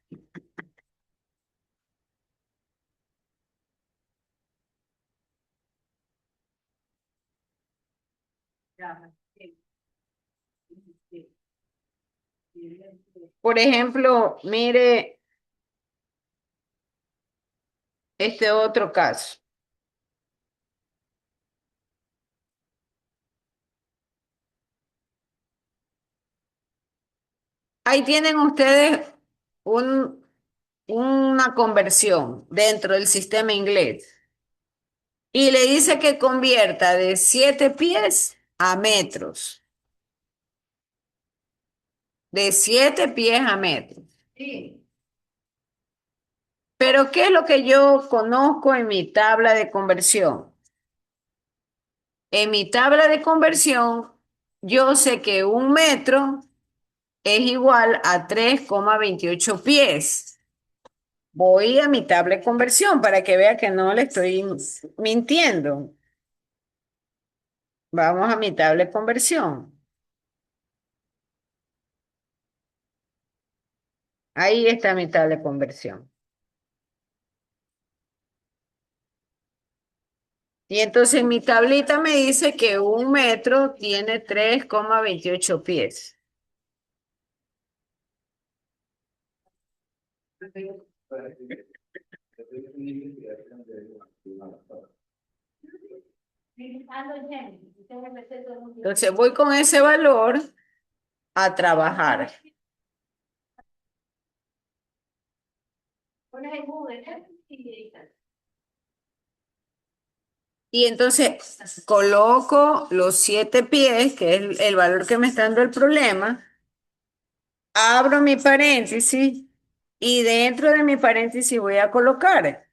Por ejemplo, mire este otro caso. Ahí tienen ustedes una conversión dentro del sistema inglés y le dice que convierta de 7 pies a metros. De 7 pies a metros. Sí. Pero ¿qué es lo que yo conozco en mi tabla de conversión? En mi tabla de conversión, yo sé que 1 metro es igual a 3,28 pies. Voy a mi tabla de conversión para que vea que no le estoy mintiendo. Vamos a mi tabla de conversión. Ahí está mi tabla de conversión. Y entonces mi tablita me dice que 1 metro tiene 3,28 pies. Entonces voy con ese valor a trabajar. Y entonces coloco los 7 pies, que es el valor que me está dando el problema, abro mi paréntesis y dentro de mi paréntesis voy a colocar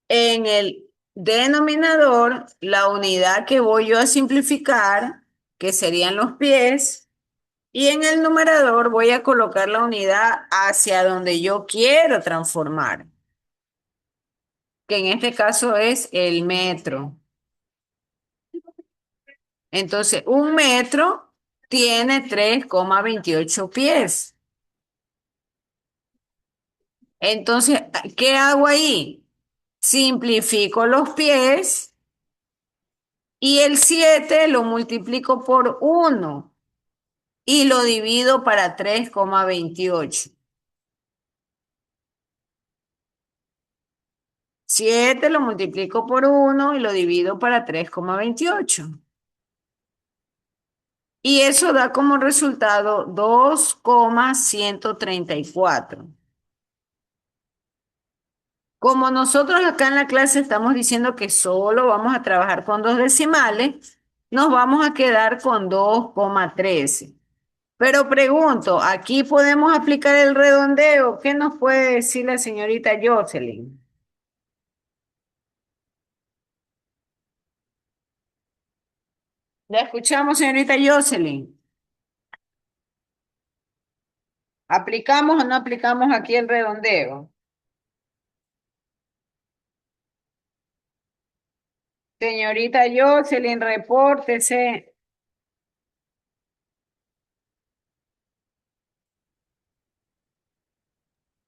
en el denominador la unidad que voy yo a simplificar, que serían los pies, y en el numerador voy a colocar la unidad hacia donde yo quiero transformar, que en este caso es el metro. Entonces, 1 metro tiene 3,28 pies. Entonces, ¿qué hago ahí? Simplifico los pies y el 7 lo multiplico por 1 y lo divido para 3,28. 7 lo multiplico por 1 y lo divido para 3,28. Y eso da como resultado 2,134. Como nosotros acá en la clase estamos diciendo que solo vamos a trabajar con dos decimales, nos vamos a quedar con 2,13. Pero pregunto, ¿aquí podemos aplicar el redondeo? ¿Qué nos puede decir la señorita Jocelyn? ¿La escuchamos, señorita Jocelyn? ¿Aplicamos o no aplicamos aquí el redondeo? Señorita Jocelyn, repórtese.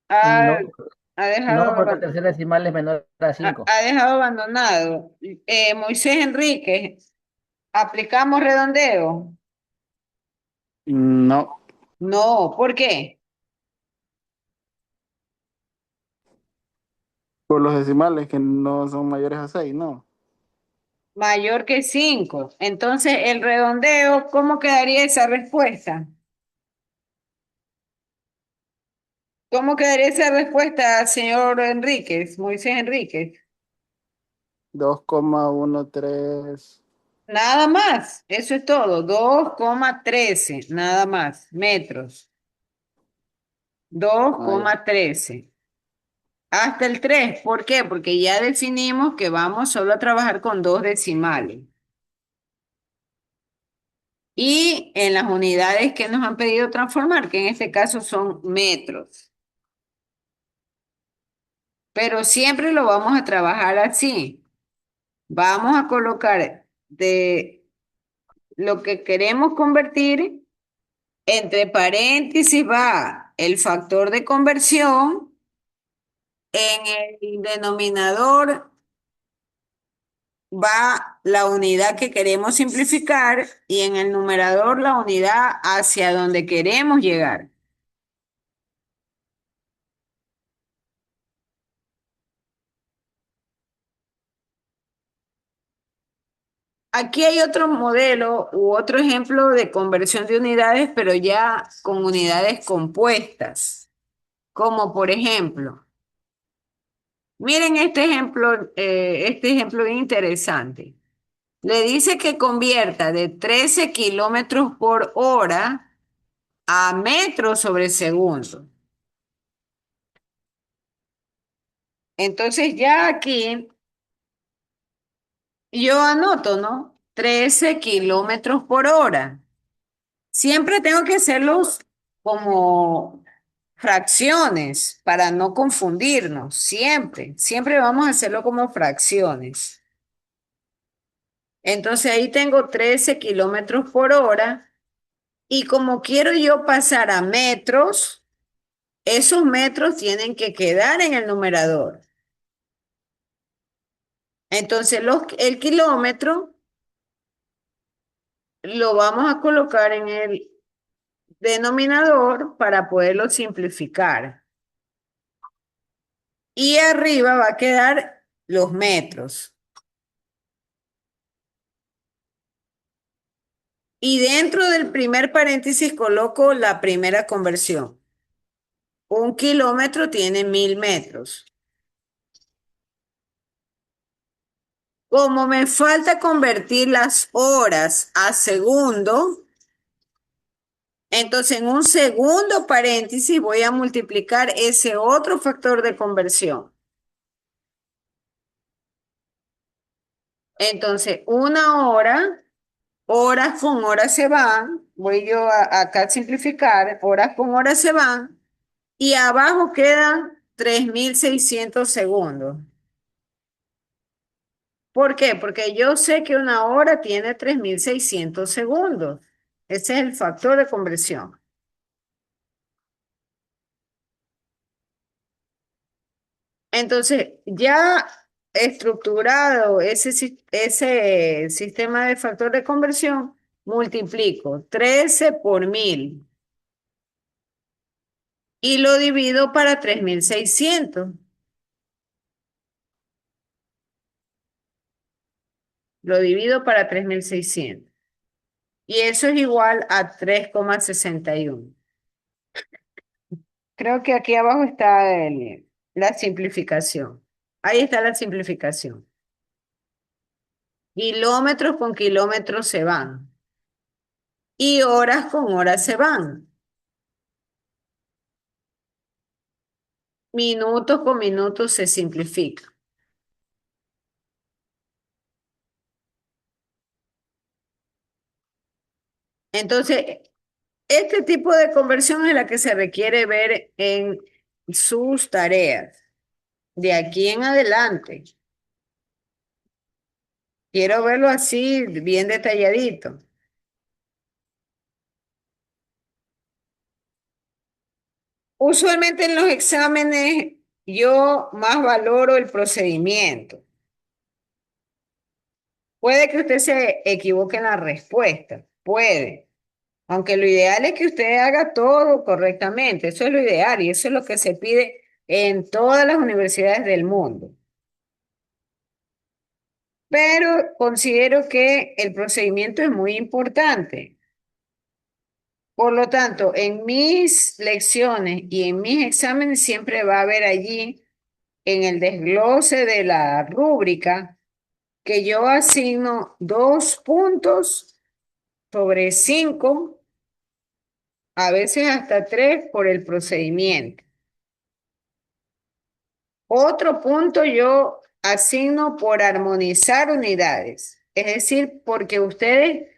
Ha, No, ha no, dejado, porque el tercer decimal es menor a 5. ha dejado abandonado. Moisés Enrique, ¿aplicamos redondeo? No, No, ¿por qué? por los decimales que no son mayores a 6, no. Mayor que 5. Entonces, el redondeo, ¿cómo quedaría esa respuesta? ¿Cómo quedaría esa respuesta, señor Enríquez, Moisés Enríquez? 2,13. Nada más, eso es todo, 2,13, nada más, metros, dos Ah, ya. coma trece. Hasta el 3. ¿Por qué? Porque ya definimos que vamos solo a trabajar con dos decimales. Y en las unidades que nos han pedido transformar, que en este caso son metros. Pero siempre lo vamos a trabajar así. Vamos a colocar de lo que queremos convertir, entre paréntesis va el factor de conversión, en el denominador va la unidad que queremos simplificar y en el numerador la unidad hacia donde queremos llegar. Aquí hay otro modelo u otro ejemplo de conversión de unidades, pero ya con unidades compuestas, como por ejemplo, miren este ejemplo bien interesante. Le dice que convierta de 13 kilómetros por hora a metros sobre segundo. Entonces ya aquí yo anoto, ¿no? 13 kilómetros por hora. Siempre tengo que hacerlos como fracciones para no confundirnos. Siempre vamos a hacerlo como fracciones. Entonces ahí tengo 13 kilómetros por hora y como quiero yo pasar a metros, esos metros tienen que quedar en el numerador. Entonces el kilómetro lo vamos a colocar en el denominador para poderlo simplificar. Y arriba va a quedar los metros. Y dentro del primer paréntesis coloco la primera conversión. 1 kilómetro tiene 1000 metros. Como me falta convertir las horas a segundo, entonces en un segundo paréntesis voy a multiplicar ese otro factor de conversión. Entonces, una hora, horas con horas se van, voy yo acá a simplificar, horas con horas se van, y abajo quedan 3600 segundos. ¿Por qué? Porque yo sé que una hora tiene 3600 segundos. Ese es el factor de conversión. Entonces, ya estructurado ese sistema de factor de conversión, multiplico 13 por 1000 y lo divido para 3600. Lo divido para 3.600. Y eso es igual a 3,61. Creo que aquí abajo está la simplificación. Ahí está la simplificación. Kilómetros con kilómetros se van. Y horas con horas se van. Minutos con minutos se simplifica. Entonces, este tipo de conversión es la que se requiere ver en sus tareas. De aquí en adelante. Quiero verlo así, bien detalladito. Usualmente en los exámenes yo más valoro el procedimiento. Puede que usted se equivoque en la respuesta, puede. Aunque lo ideal es que usted haga todo correctamente, eso es lo ideal y eso es lo que se pide en todas las universidades del mundo. Pero considero que el procedimiento es muy importante. Por lo tanto, en mis lecciones y en mis exámenes siempre va a haber allí en el desglose de la rúbrica que yo asigno 2 puntos sobre 5, a veces hasta 3 por el procedimiento. Otro punto yo asigno por armonizar unidades, es decir, porque ustedes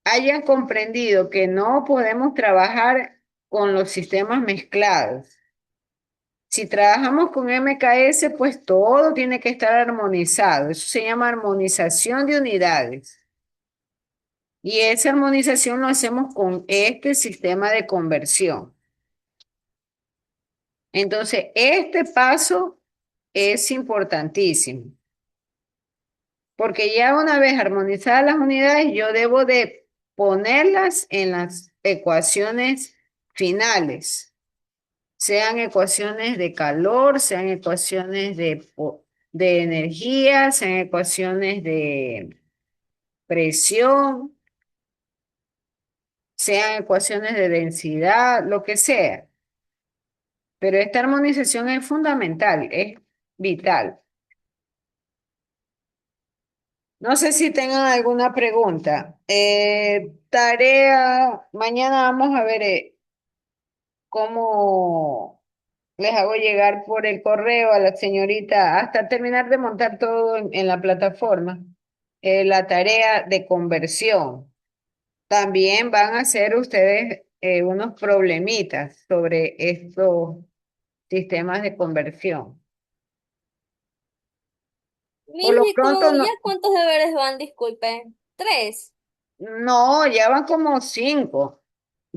hayan comprendido que no podemos trabajar con los sistemas mezclados. Si trabajamos con MKS, pues todo tiene que estar armonizado. Eso se llama armonización de unidades. Y esa armonización lo hacemos con este sistema de conversión. Entonces, este paso es importantísimo. Porque ya una vez armonizadas las unidades, yo debo de ponerlas en las ecuaciones finales. Sean ecuaciones de calor, sean ecuaciones de energía, sean ecuaciones de presión, sean ecuaciones de densidad, lo que sea. Pero esta armonización es fundamental, es vital. No sé si tengan alguna pregunta. Tarea, mañana vamos a ver cómo les hago llegar por el correo a la señorita hasta terminar de montar todo en la plataforma. La tarea de conversión. También van a hacer ustedes unos problemitas sobre estos sistemas de conversión. Por lo Miji, pronto ¿ya no, cuántos deberes van? Disculpe. 3. no, ya van como 5.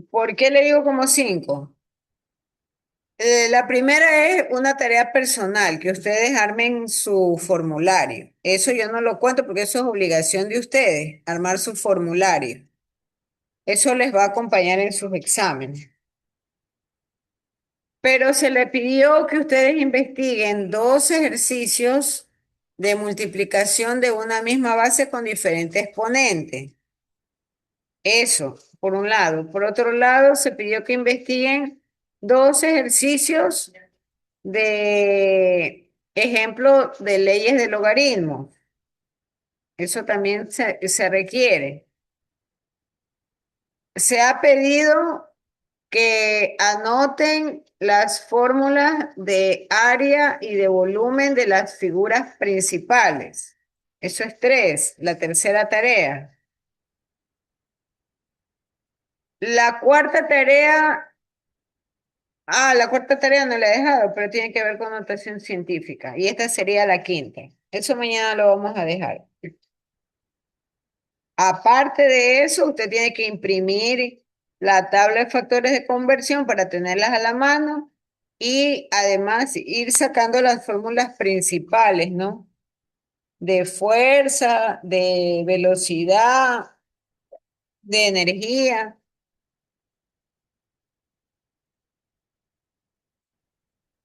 ¿Por qué le digo como 5? La primera es una tarea personal, que ustedes armen su formulario. Eso yo no lo cuento porque eso es obligación de ustedes, armar su formulario. Eso les va a acompañar en sus exámenes. Pero se le pidió que ustedes investiguen 2 ejercicios de multiplicación de una misma base con diferentes exponentes. Eso, por un lado. Por otro lado, se pidió que investiguen 2 ejercicios de ejemplo de leyes del logaritmo. Eso también se requiere. Se ha pedido que anoten las fórmulas de área y de volumen de las figuras principales. Eso es 3, la tercera tarea. La cuarta tarea, la cuarta tarea no la he dejado, pero tiene que ver con notación científica. Y esta sería la quinta. Eso mañana lo vamos a dejar. Aparte de eso, usted tiene que imprimir la tabla de factores de conversión para tenerlas a la mano y además ir sacando las fórmulas principales, ¿no? De fuerza, de velocidad, de energía.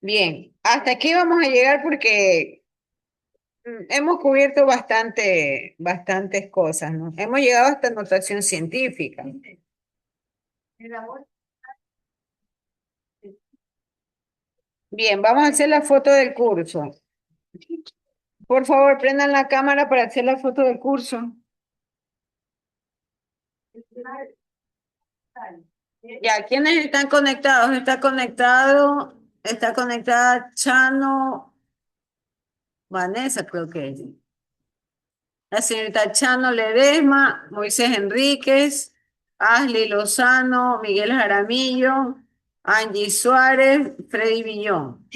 Bien, hasta aquí vamos a llegar porque Hemos cubierto bastantes cosas, ¿no? Hemos llegado hasta notación científica. Bien, vamos a hacer la foto del curso. Por favor, prendan la cámara para hacer la foto del curso. Ya, ¿quiénes están conectados? Está conectada Chano, Vanessa, creo que es. La señorita Chano Ledesma, Moisés Enríquez, Ashley Lozano, Miguel Jaramillo, Angie Suárez, Freddy Villón.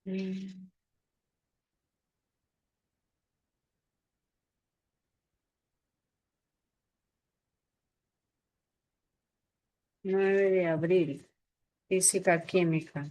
Mm, 9 de abril, física química.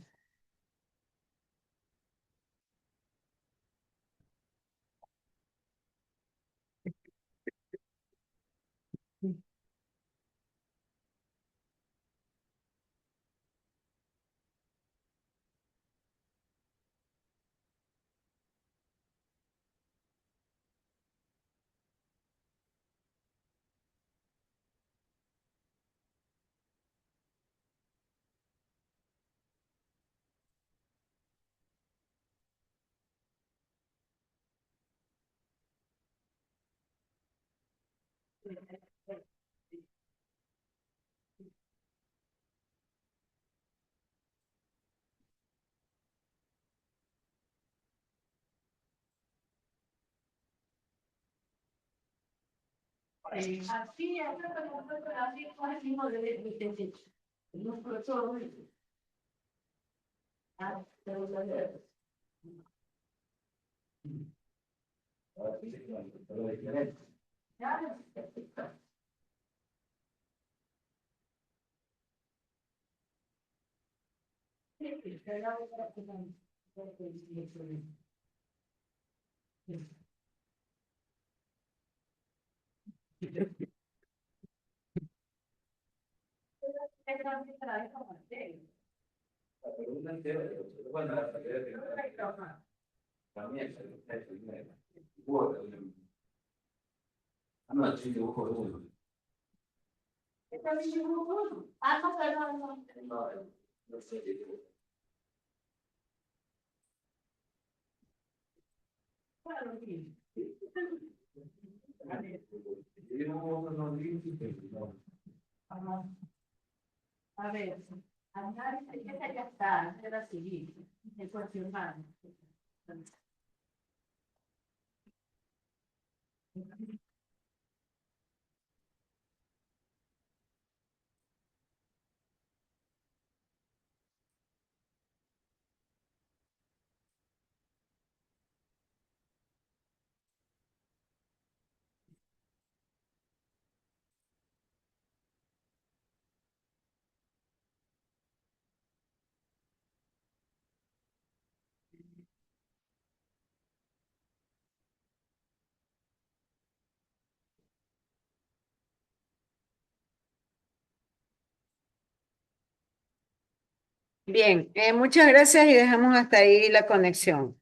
Bien, muchas gracias y dejamos hasta ahí la conexión.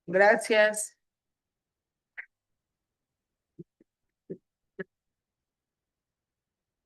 Gracias.